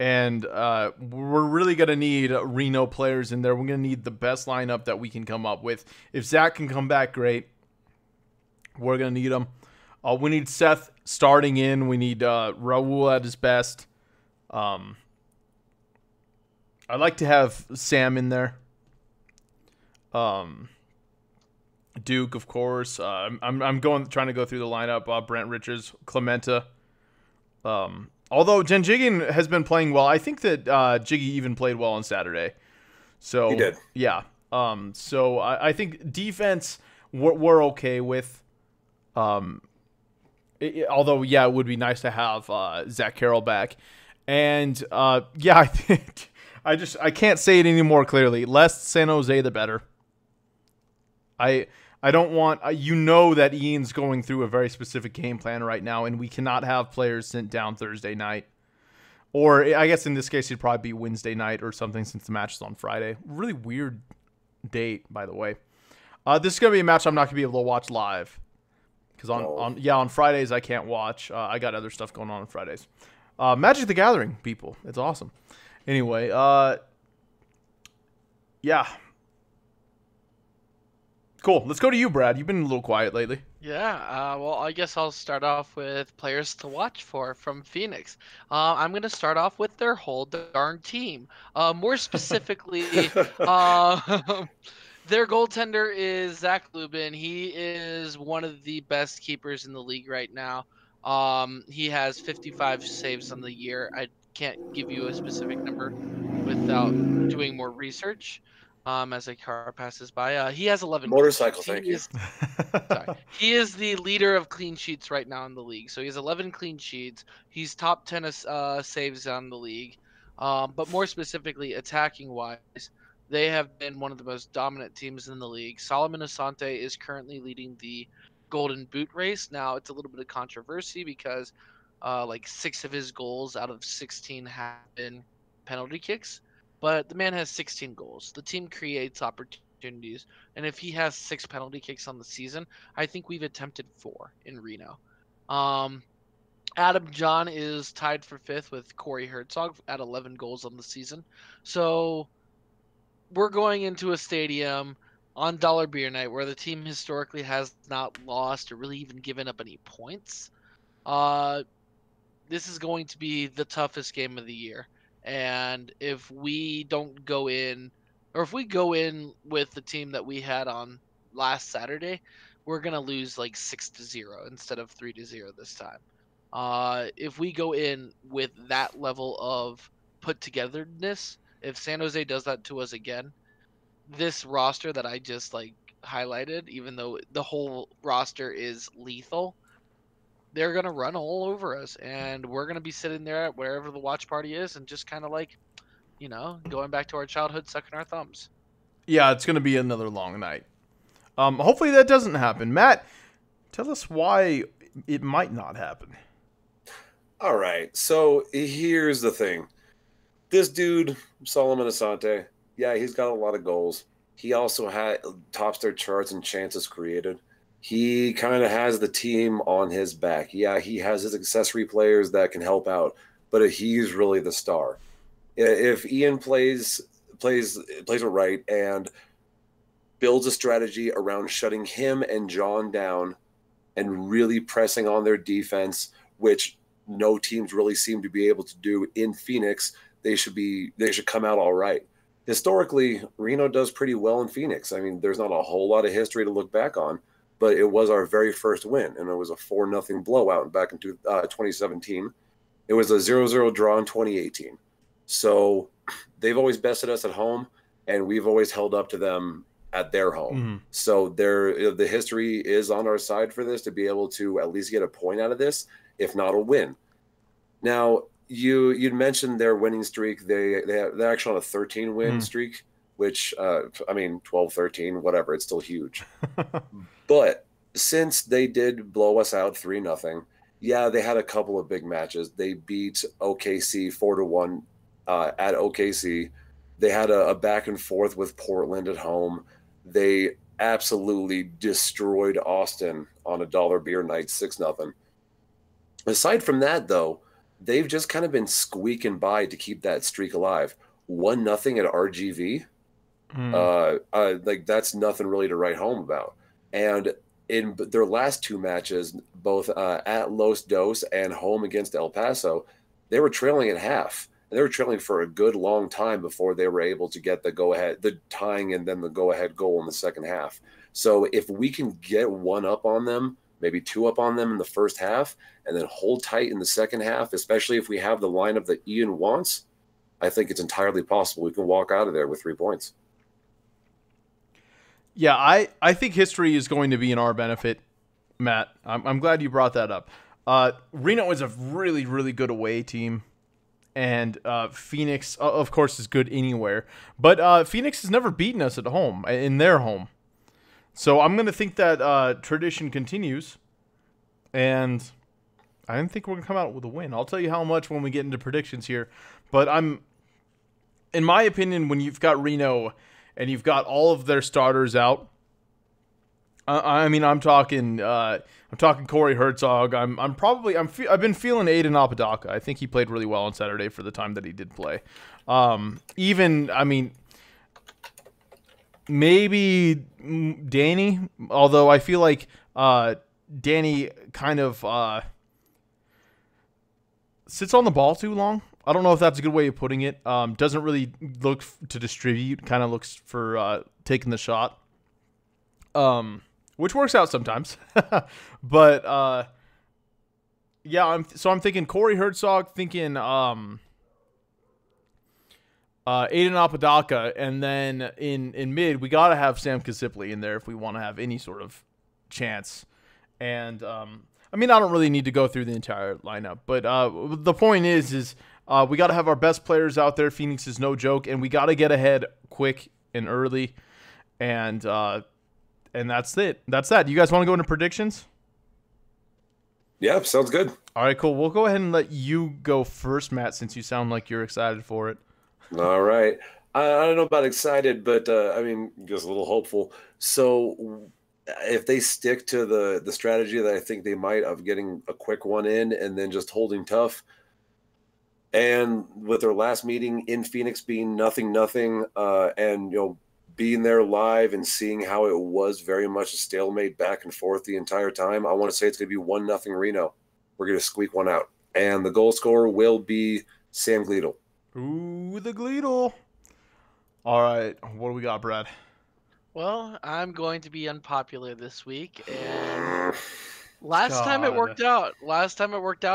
And we're really going to need Reno players in there. We're going to need the best lineup that we can come up with. If Zach can come back, great. We're going to need him. We need Seth starting in. We need Raul at his best. I'd like to have Sam in there. Duke, of course. I'm trying to go through the lineup. Brent Richards, Clementa. Although Jenjigen has been playing well, I think that Jiggy even played well on Saturday. So He did. Yeah. So I think defense we're okay with. Although yeah, it would be nice to have Zach Carroll back. And yeah, I think I can't say it any more clearly. Less San Jose, the better. I don't want that Ian's going through a very specific game plan right now, and we cannot have players sent down Thursday night. Or I guess in this case it'd probably be Wednesday night or something since the match is on Friday. Really weird date, by the way. This is gonna be a match I'm not gonna be able to watch live because on Fridays I can't watch. I got other stuff going on Fridays. Magic the Gathering, people, it's awesome. Anyway, yeah. Cool. Let's go to you, Brad. You've been a little quiet lately. Yeah, well, I guess I'll start off with players to watch for from Phoenix. I'm going to start off with their whole darn team. More specifically, their goaltender is Zach Lubin. He is one of the best keepers in the league right now. He has 55 saves on the year. I can't give you a specific number without doing more research. As a car passes by, he has 11 Motorcycle, clean thank sheets. you. Sorry. He is the leader of clean sheets right now in the league. So he has 11 clean sheets. He's top 10 saves on the league. But more specifically, attacking wise, they have been one of the most dominant teams in the league. Solomon Asante is currently leading the Golden Boot race. Now, it's a little bit of controversy because like 6 of his goals out of 16 have been penalty kicks. But the man has 16 goals. The team creates opportunities. And if he has 6 penalty kicks on the season, I think we've attempted 4 in Reno. Adam John is tied for 5th with Corey Herzog at 11 goals on the season. So we're going into a stadium on Dollar Beer Night where the team historically has not lost or really even given up any points. This is going to be the toughest game of the year. And if we don't go in, or if we go in with the team that we had on last Saturday, we're gonna lose like 6-0 instead of 3-0 this time. If we go in with that level of put togetherness, if San Jose does that to us again, this roster that I just like highlighted, even though the whole roster is lethal, they're gonna run all over us, and we're gonna be sitting there at wherever the watch party is, and just kind of like, going back to our childhood, sucking our thumbs. Yeah, it's gonna be another long night. Hopefully that doesn't happen. Matt, tell us why it might not happen. All right, so here's the thing. This dude, Solomon Asante, yeah, he's got a lot of goals. He also tops their charts in chances created. He kind of has the team on his back. Yeah, he has his accessory players that can help out, but he's really the star. If Ian plays it right and builds a strategy around shutting him and John down and really pressing on their defense, which no teams really seem to be able to do in Phoenix, they should come out all right. historically, Reno does pretty well in Phoenix. I mean, there's not a whole lot of history to look back on, but it was our very first win, and it was a 4-0 blowout back in 2017. It was a 0-0 draw in 2018. So they've always bested us at home, and we've always held up to them at their home. Mm-hmm. So the history is on our side for this to be able to at least get a point out of this, if not a win. Now, you'd mentioned their winning streak. They're actually on a 13-win streak, which, 12, 13, whatever. It's still huge. But since they did blow us out 3-0, yeah, they had a couple of big matches. They beat OKC 4-1 at OKC. They had a back and forth with Portland at home. They absolutely destroyed Austin on a dollar beer night, 6-0. Aside from that, though, they've just kind of been squeaking by to keep that streak alive. 1-0 at RGV. Like, that's nothing really to write home about. And in their last two matches, both at Los Dos and home against El Paso, they were trailing at half. And they were trailing for a good long time before they were able to get the go-ahead, the tying and then the go-ahead goal in the second half. So if we can get one up on them, maybe two up on them in the first half, and then hold tight in the second half, especially if we have the lineup that Ian wants, I think it's entirely possible we can walk out of there with 3 points. Yeah, I think history is going to be in our benefit, Matt. I'm glad you brought that up. Reno is a really, really good away team. And Phoenix, of course, is good anywhere. But Phoenix has never beaten us at home, in their home. So I'm going to think that tradition continues. And I didn't think we're going to come out with a win. I'll tell you how much when we get into predictions here. But in my opinion, when you've got Reno and you've got all of their starters out, I'm talking Corey Herzog. I've been feeling Aiden Apodaca. I think he played really well on Saturday for the time that he did play. Maybe Danny, although I feel like Danny kind of sits on the ball too long. I don't know if that's a good way of putting it. Doesn't really look to distribute. Kind of looks for taking the shot. Which works out sometimes. But, yeah, I'm thinking Corey Herzog, thinking Aiden Apodaca, and then in mid, we got to have Sam Kasipli in there if we want to have any sort of chance. And, I don't really need to go through the entire lineup, but the point is we got to have our best players out there. Phoenix is no joke, and we got to get ahead quick and early. And that's it. That's that. You guys want to go into predictions? Yeah, sounds good. All right, cool. We'll go ahead and let you go first, Matt, since you sound like you're excited for it. All right. I don't know about excited, but just a little hopeful. So if they stick to the strategy that I think they might, of getting a quick one in and then just holding tough, and with their last meeting in Phoenix being 0-0, and being there live and seeing how it was very much a stalemate back and forth the entire time, I want to say it's going to be 1-0 Reno. We're going to squeak one out. And the goal scorer will be Sam Gleadle. Ooh, the Gleadle. All right. What do we got, Brad? Well, I'm going to be unpopular this week. And last time it worked out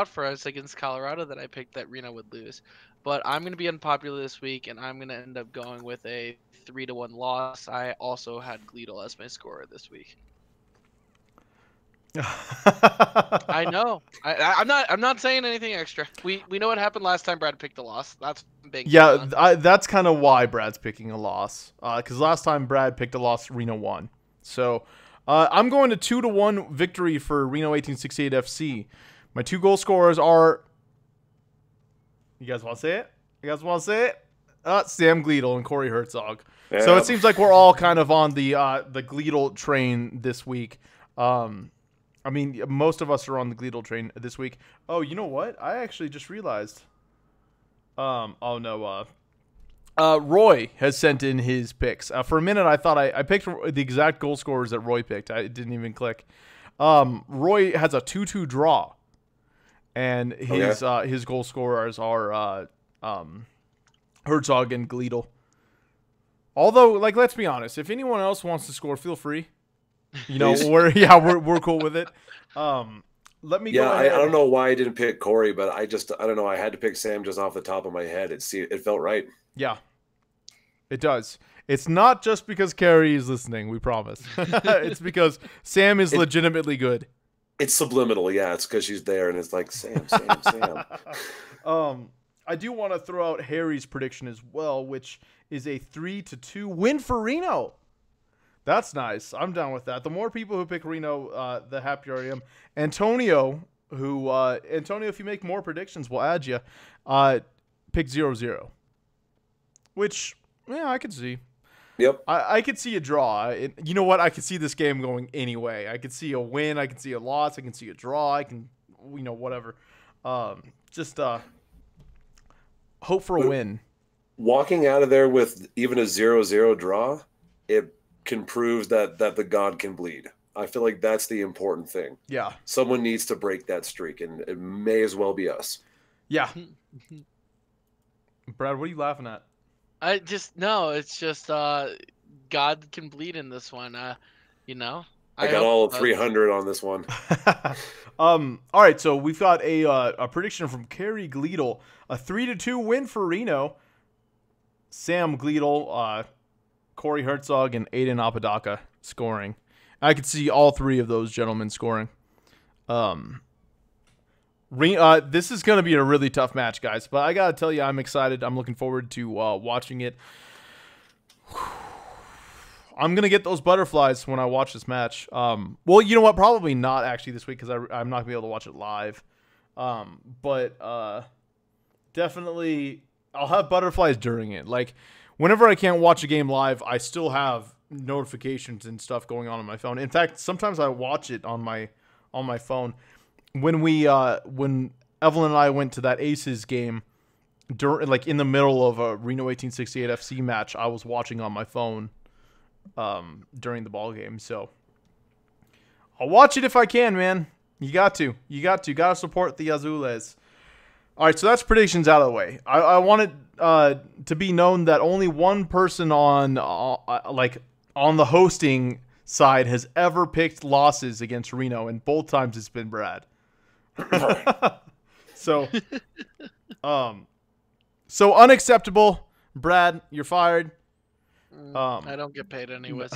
for us against Colorado that I picked that Reno would lose. But I'm going to be unpopular this week, and I'm going to end up going with a 3-1 loss. I also had Gleadle as my scorer this week. I know. I'm not saying anything extra. We know what happened last time Brad picked a loss. That's big. Yeah, that's kind of why Brad's picking a loss. Because last time Brad picked a loss, Reno won. So I'm going to 2-1 victory for Reno 1868 FC. My 2 goal scorers are. You guys want to say it? Sam Gleadle and Corey Herzog. Yeah. So it seems like we're all kind of on the Gleadle train this week. Most of us are on the Gleadle train this week. Oh, you know what? I actually just realized. Roy has sent in his picks. For a minute, I thought I picked the exact goal scorers that Roy picked. It didn't even click. Roy has a 2-2 draw. And his goal scorers are Herzog and Gleadle. Although, like, let's be honest. If anyone else wants to score, feel free. You know, Please. we're cool with it. Let me Yeah, go I ahead. don't know why I didn't pick Corey, but I don't know. I had to pick Sam just off the top of my head. It felt right. Yeah, it does. It's not just because Carrie is listening. We promise. It's because Sam is legitimately good. It's subliminal, yeah. It's because she's there, and it's like Sam. I do want to throw out Harry's prediction as well, which is a 3-2 win for Reno. That's nice. I'm down with that. The more people who pick Reno, the happier I am. Antonio, if you make more predictions, we'll add you. Pick 0-0, which, yeah, I could see. Yep. I could see a draw. You know what? I could see this game going anyway. I could see a win. I can see a loss. I can see a draw. I can, whatever. Just hope for a win. Walking out of there with even a 0-0 draw, it can prove that the god can bleed. I feel like that's the important thing. Yeah. Someone needs to break that streak, and it may as well be us. Yeah. Brad, what are you laughing at? It's just God can bleed in this one. You know. I got all 300 on this one. All right, so we've got a prediction from Kerry Gleedle, a 3-2 win for Reno. Sam Gleedle, Corey Herzog, and Aiden Apodaca scoring. I could see all three of those gentlemen scoring. This is going to be a really tough match, guys, but I got to tell you, I'm excited. I'm looking forward to watching it. I'm going to get those butterflies when I watch this match. Well, you know what? Probably not actually this week because I'm not going to be able to watch it live. But definitely I'll have butterflies during it. Like, whenever I can't watch a game live, I still have notifications and stuff going on my phone. In fact, sometimes I watch it on my phone. When Evelyn and I went to that Aces game, in the middle of a Reno 1868 FC match, I was watching on my phone during the ball game. So I'll watch it if I can, man. You got to support the Azules. All right, so that's predictions out of the way. I want it to be known that only one person on the hosting side has ever picked losses against Reno, and both times it's been Brad. So unacceptable. Brad, you're fired. I don't get paid anyways.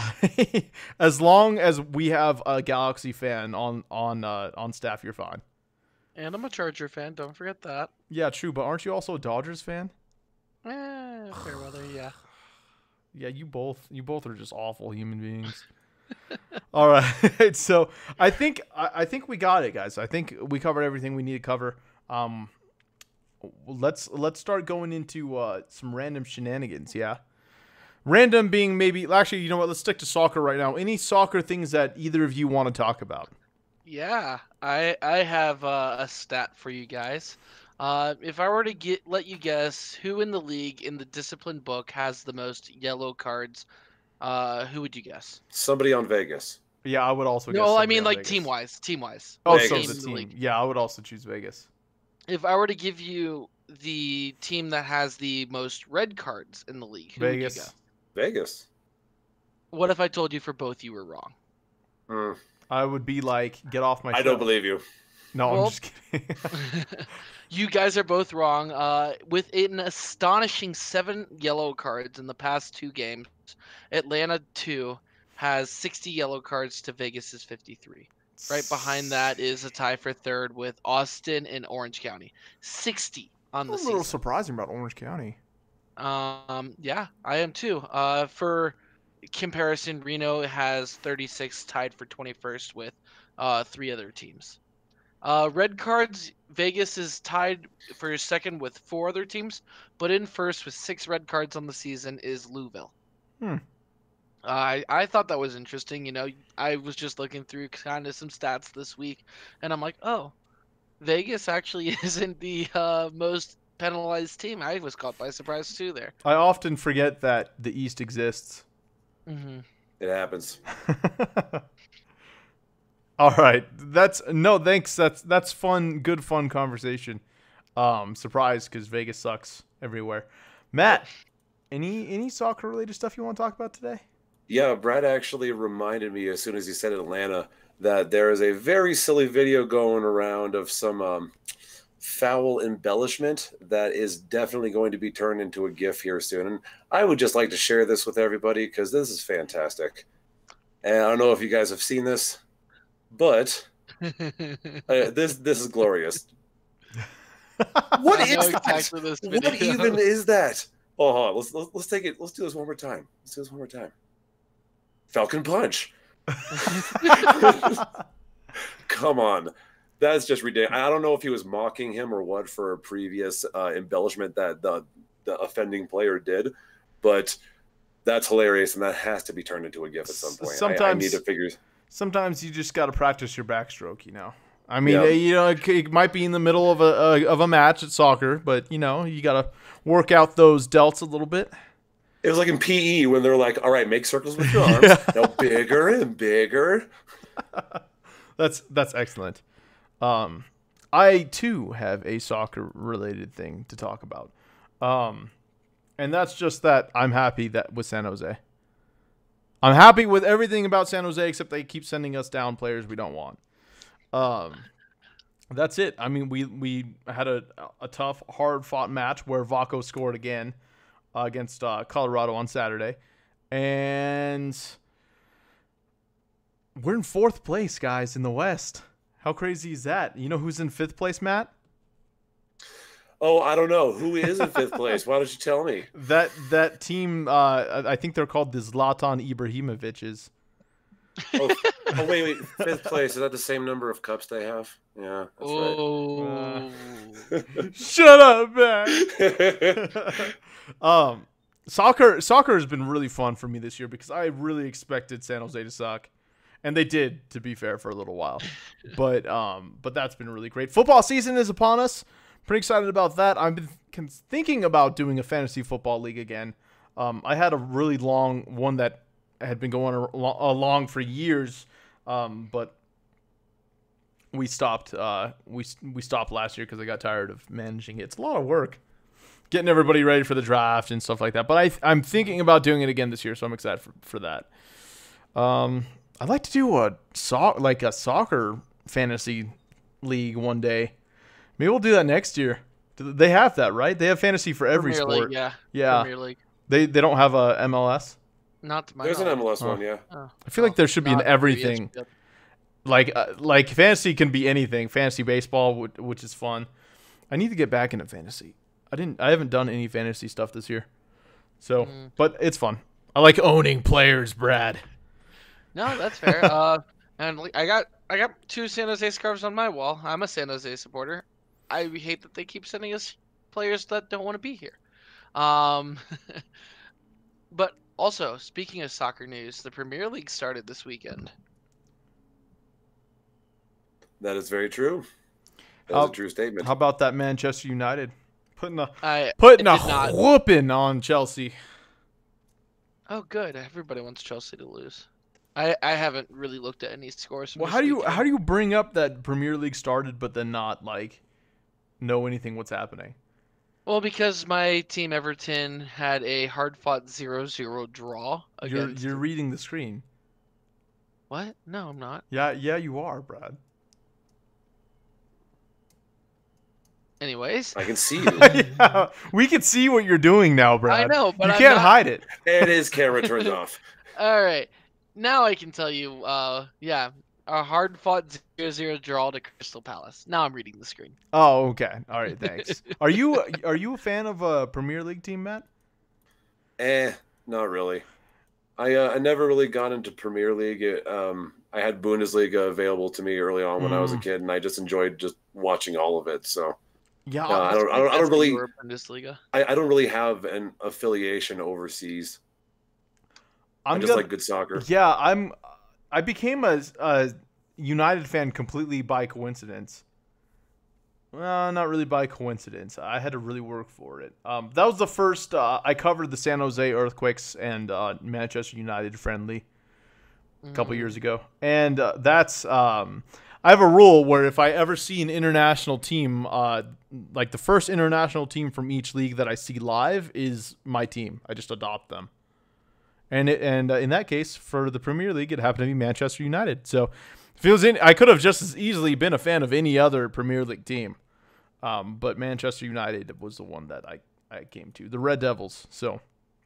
As long as we have a Galaxy fan on staff, you're fine. And I'm a Charger fan. Don't forget that. Yeah, true. But aren't you also a Dodgers fan? Fair weather, yeah. Yeah, you both are just awful human beings. All right, so I think we got it, guys. I think we covered everything we need to cover. Let's start going into some random shenanigans. Yeah, random being maybe. Actually, you know what? Let's stick to soccer right now. Any soccer things that either of you want to talk about? Yeah, I have a stat for you guys. If I were to let you guess who in the league in the discipline book has the most yellow cards, who would you guess? Somebody on Vegas. Yeah, I would also guess. No, I mean Vegas. team wise. Oh, Vegas. so the team. Yeah, I would also choose Vegas. If I were to give you the team that has the most red cards in the league, who Vegas. would you guess? Vegas. What if I told you for both you were wrong? I would be like, get off my show. I don't believe you. No, Well, I'm just kidding. You guys are both wrong. With an astonishing 7 yellow cards in the past 2 games, Atlanta 2 has 60 yellow cards to Vegas's 53. Right behind that is a tie for third with Austin and Orange County. 60 on the a little season. surprising about Orange County. Yeah, I am too. For comparison, Reno has 36 tied for 21st with 3 other teams. Red cards, Vegas is tied for second with 4 other teams, but in first with 6 red cards on the season is Louisville. I thought that was interesting. You know, I was just looking through kind of some stats this week, and I'm like, oh, Vegas actually isn't the most penalized team. I was caught by surprise too there. I often forget that the East exists. Mm-hmm. It happens. All right, thanks. That's fun, good fun conversation. Surprised because Vegas sucks everywhere. Matt, Any soccer related stuff you want to talk about today? Yeah, Brad actually reminded me as soon as he said Atlanta that there is a very silly video going around of some foul embellishment that is definitely going to be turned into a GIF here soon. And I would just like to share this with everybody because this is fantastic. And I don't know if you guys have seen this, but this is glorious. What I is know that? exactly this What video. even is that? Oh, hold on. Let's take it. Let's do this one more time. Falcon Punch. Come on. That's just ridiculous. I don't know if he was mocking him or what for a previous embellishment that the offending player did, but that's hilarious, and that has to be turned into a GIF at some point. I need to figure. Sometimes you just got to practice your backstroke, you know. I mean, Yeah. you know, it might be in the middle of a match at soccer, but you know, you got to work out those delts a little bit. It was like in PE when they're like, "All right, make circles with your arms, now bigger and bigger." That's excellent. I too have a soccer related thing to talk about. And that's just that I'm happy that with San Jose. I'm happy with everything about San Jose except they keep sending us down players we don't want. That's it. I mean, we had a tough, hard-fought match where Vaco scored again against Colorado on Saturday. And we're in 4th place, guys, in the West. How crazy is that? You know who's in 5th place, Matt? Oh, I don't know. Who is in 5th place? Why don't you tell me? That team, I think they're called the Zlatan Ibrahimoviches. Oh, wait. 5th place. Is that the same number of cups they have? Yeah, that's Oh. Shut up, man. right. Soccer has been really fun for me this year because I really expected San Jose to suck. And they did, to be fair, for a little while. But that's been really great. Football season is upon us. Pretty excited about that. I've been thinking about doing a fantasy football league again. I had a really long one that had been going along for years, but we stopped. We stopped last year because I got tired of managing it. It's a lot of work, getting everybody ready for the draft and stuff like that. But I'm thinking about doing it again this year, so I'm excited for that. I'd like to do a soccer fantasy league one day. Maybe we'll do that next year. They have that, right? They have fantasy for every Premier sport. League, Yeah. Premier League. They don't have a MLS. Not to my There's an knowledge. MLS one, yeah. Oh. I feel like there should be an Not everything. previous. Like fantasy can be anything. Fantasy baseball, which is fun. I need to get back into fantasy. I haven't done any fantasy stuff this year. So, but it's fun. I like owning players, Brad. No, that's fair. And I got 2 San Jose scarves on my wall. I'm a San Jose supporter. I hate that they keep sending us players that don't want to be here. But also, speaking of soccer news, the Premier League started this weekend. That is very true. That's a true statement. How about that Manchester United putting a It did not. whooping on Chelsea? Oh, good. Everybody wants Chelsea to lose. I haven't really looked at any scores. From Well, this how do weekend. you bring up that Premier League started but then not like know anything what's happening? Well, because my team Everton had a hard-fought 0-0 draw against. You're reading the screen. What? No, I'm not. Yeah, you are, Brad. Anyways, I can see you. Yeah, we can see what you're doing now, Brad. I know, but you I'm can't not- hide it. And his camera turned off. all right. Now I can tell you. Yeah, a hard-fought 0-0 draw to Crystal Palace. Now I'm reading the screen. Oh, okay. All right, thanks. Are you a fan of a Premier League team, Matt? Not really. I never really got into Premier League. I had Bundesliga available to me early on when I was a kid, and I just enjoyed just watching all of it. So Yeah, I don't That's really. your Bundesliga. I don't really have an affiliation overseas. I just like good soccer. Yeah, I became a United fan completely by coincidence. Well, not really by coincidence. I had to really work for it. That was the first I covered the San Jose Earthquakes and Manchester United friendly a couple years ago, and that's I have a rule where if I ever see an international team, like the first international team from each league that I see live is my team. I just adopt them. And in that case, for the Premier League, it happened to be Manchester United. So I could have just as easily been a fan of any other Premier League team. But Manchester United was the one that I came to. The Red Devils. So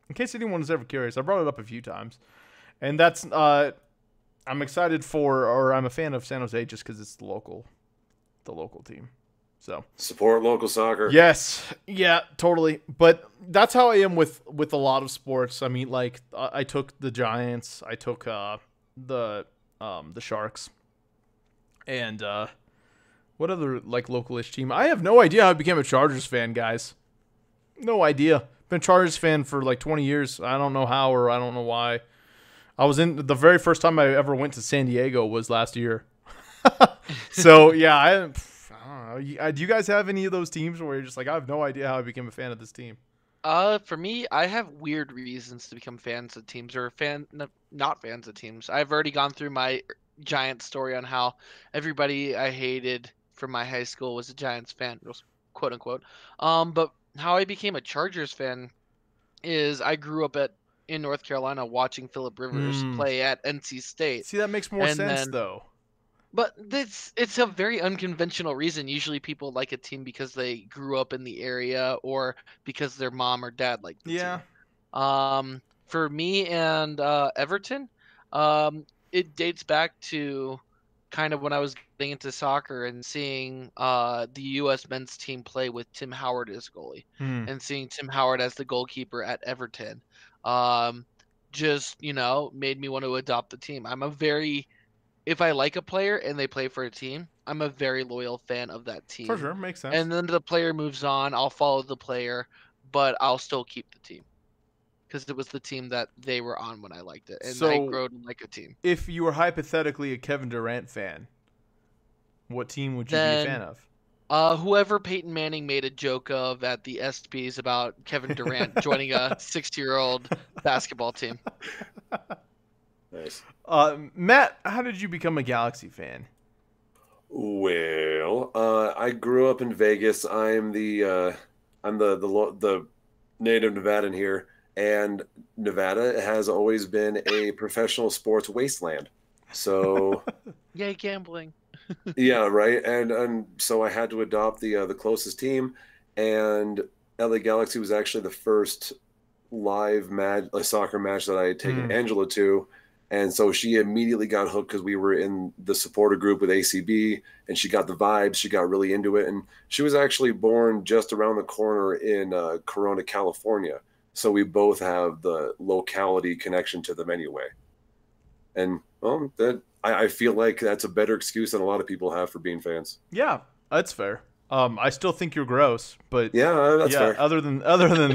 in case anyone is ever curious, I brought it up a few times. And that's I'm excited or I'm a fan of San Jose just because it's the local team. So Support local soccer. yes, yeah, totally. But that's how I am with a lot of sports. I mean, like I took the Giants, I took the Sharks, and what other like localish team? I have no idea how I became a Chargers fan, guys. No idea. Been a Chargers fan for like 20 years. I don't know how or I don't know why. I was in the very first time I ever went to San Diego was last year. So yeah, I don't know. Do you guys have any of those teams where you're just like, I have no idea how I became a fan of this team? For me, I have weird reasons to become fans of teams or not fans of teams. I've already gone through my Giants story on how everybody I hated from my high school was a Giants fan, quote unquote. But how I became a Chargers fan is I grew up in North Carolina watching Phillip Rivers play at NC State. See, that makes more sense though. But it's a very unconventional reason. Usually people like a team because they grew up in the area or because their mom or dad liked the team. For me and Everton, it dates back to kind of when I was getting into soccer and seeing the U.S. men's team play with Tim Howard as goalie and seeing Tim Howard as the goalkeeper at Everton. Just, made me want to adopt the team. If I like a player and they play for a team, I'm a very loyal fan of that team. For sure, makes sense. And then the player moves on, I'll follow the player, but I'll still keep the team. Because it was the team that they were on when I liked it. And I grew to like a team. If you were hypothetically a Kevin Durant fan, what team would you be a fan of? Whoever Peyton Manning made a joke of at the ESPYs about Kevin Durant joining a 60-year-old basketball team. Nice. Matt, how did you become a Galaxy fan? Well, I grew up in Vegas. I'm the native Nevadan here, and Nevada has always been a professional sports wasteland. So, yay, gambling. Yeah, right. And so I had to adopt the closest team, and LA Galaxy was actually the first live soccer match that I had taken Angela to. And so she immediately got hooked because we were in the supporter group with ACB, and she got the vibes. She got really into it. And she was actually born just around the corner in Corona, California. So we both have the locality connection to them anyway. And, well, I feel like that's a better excuse than a lot of people have for being fans. Yeah, that's fair. I still think you're gross, but yeah, that's fair. Other than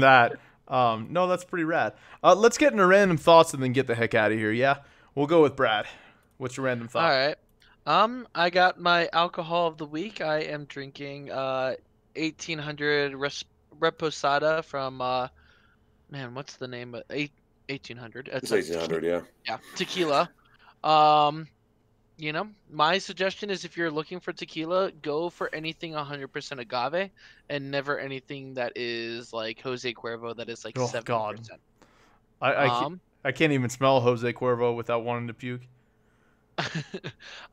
that, no, that's pretty rad. Let's get into random thoughts and then get the heck out of here. Yeah, we'll go with Brad. What's your random thought? All right. I got my alcohol of the week. I am drinking 1800 Reposada from what's the name of 1800? It's 1800, yeah. Yeah, tequila. My suggestion is if you're looking for tequila, go for anything 100% agave and never anything that is like Jose Cuervo that is like 7%. God. I can't even smell Jose Cuervo without wanting to puke.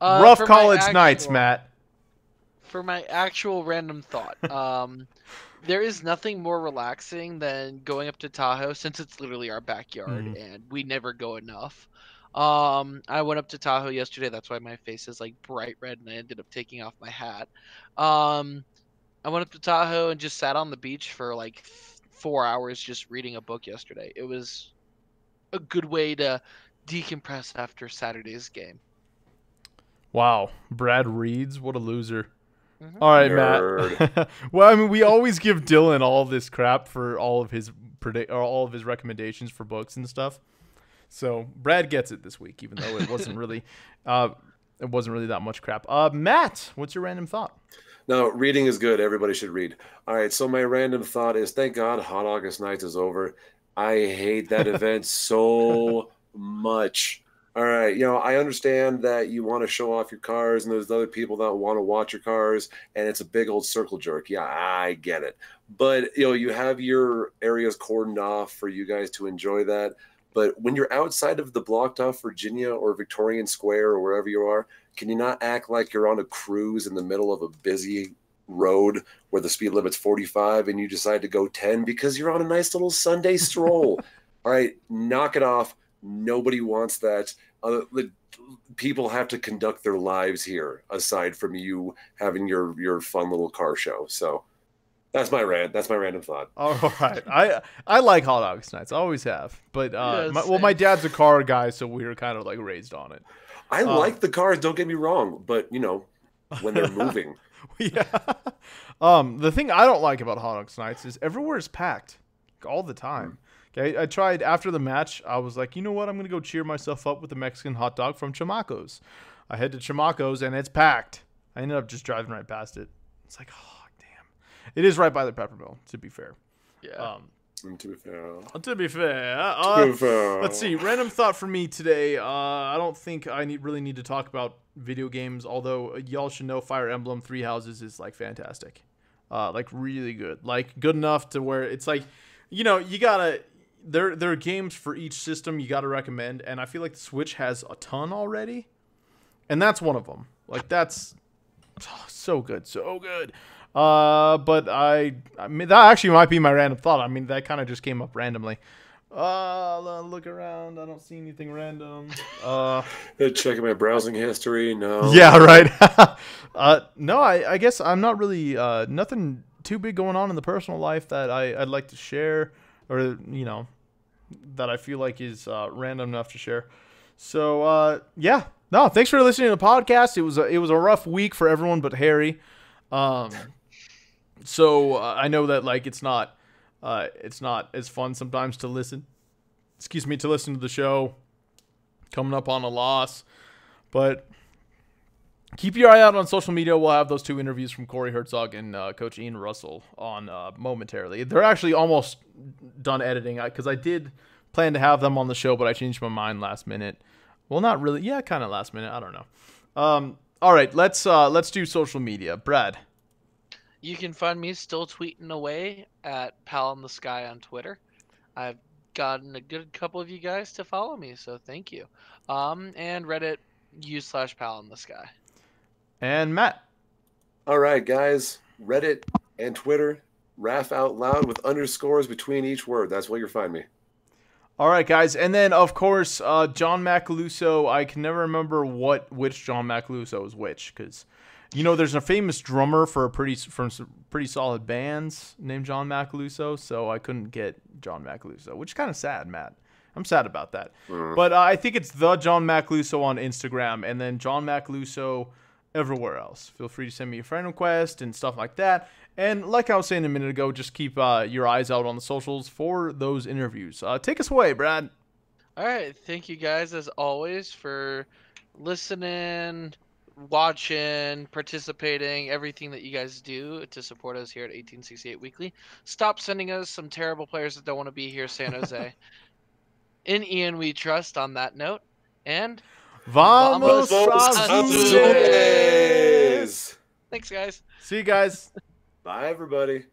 Rough college nights, Matt. For my actual random thought, there is nothing more relaxing than going up to Tahoe since it's literally our backyard and we never go enough. I went up to Tahoe yesterday. That's why my face is like bright red and I ended up taking off my hat. I went up to Tahoe and just sat on the beach for like 4 hours just reading a book yesterday. It was a good way to decompress after Saturday's game. Wow. Brad reads? What a loser. All right, Matt. Well, I mean, we always give Dylan all this crap for all of his recommendations for books and stuff. So Brad gets it this week, even though it wasn't really that much crap. Matt, what's your random thought? No, reading is good. Everybody should read. All right, so my random thought is, thank God Hot August Nights is over. I hate that event so much. All right, I understand that you want to show off your cars, and there's other people that want to watch your cars, and it's a big old circle jerk. Yeah, I get it. But you have your areas cordoned off for you guys to enjoy that. But when you're outside of the blocked off Virginia or Victorian Square or wherever you are, can you not act like you're on a cruise in the middle of a busy road where the speed limit's 45 and you decide to go 10 because you're on a nice little Sunday stroll? All right, knock it off. Nobody wants that. The people have to conduct their lives here aside from you having your fun little car show. So that's my rant. That's my random thought. All right. I like hot dogs nights. I always have. But my dad's a car guy, so we were kind of like raised on it. I like the cars, don't get me wrong, but when they're moving. Yeah. The thing I don't like about hot dogs nights is everywhere is packed all the time. Okay, I tried after the match. I was like, you know what? I'm gonna go cheer myself up with a Mexican hot dog from Chamaco's. I head to Chamaco's and it's packed. I ended up just driving right past it. It's like, oh damn, it is right by the Pepper Mill. To be fair. Yeah. To be fair. Let's see. Random thought for me today. I don't think I really need to talk about video games. Although y'all should know, Fire Emblem Three Houses is like fantastic, like really good, like good enough to where it's like, you gotta. There are games for each system you got to recommend, and I feel like the Switch has a ton already, and that's one of them. Like that's so good, so good. But I mean that actually might be my random thought. I mean that kind of just came up randomly. Look around. I don't see anything random. Checking my browsing history. No. Yeah, right. No, I guess I'm not really nothing too big going on in the personal life that I'd like to share, or that I feel like is random enough to share. So yeah, no, thanks for listening to the podcast. It was a rough week for everyone but Harry. So I know that like it's not as fun sometimes to listen. To listen to the show coming up on a loss, but keep your eye out on social media. We'll have those 2 interviews from Corey Herzog and Coach Ian Russell on momentarily. They're actually almost done editing because I did plan to have them on the show, but I changed my mind last minute. Well, not really. Yeah, kind of last minute. I don't know. All right, let's do social media. Brad. You can find me still tweeting away at Pal in the Sky on Twitter. I've gotten a good couple of you guys to follow me, so thank you. And Reddit u/Pal in the Sky. And Matt. All right, guys. Reddit and Twitter, Raph Out Loud with underscores between each word. That's where you'll find me. All right, guys. And then, of course, John Macaluso. I can never remember which John Macaluso is which, because, there's a famous drummer from some pretty solid bands named John Macaluso, so I couldn't get John Macaluso, which is kind of sad, Matt. I'm sad about that. But I think it's the John Macaluso on Instagram, and then John Macaluso everywhere else. Feel free to send me a friend request and stuff like that. And like I was saying a minute ago, just keep your eyes out on the socials for those interviews. Take us away, Brad. All right. Thank you guys, as always, for listening, watching, participating, everything that you guys do to support us here at 1868 Weekly. Stop sending us some terrible players that don't want to be here, San Jose. In Ian we trust on that note. And Vamos Azules! Thanks, guys. See you guys. Bye, everybody.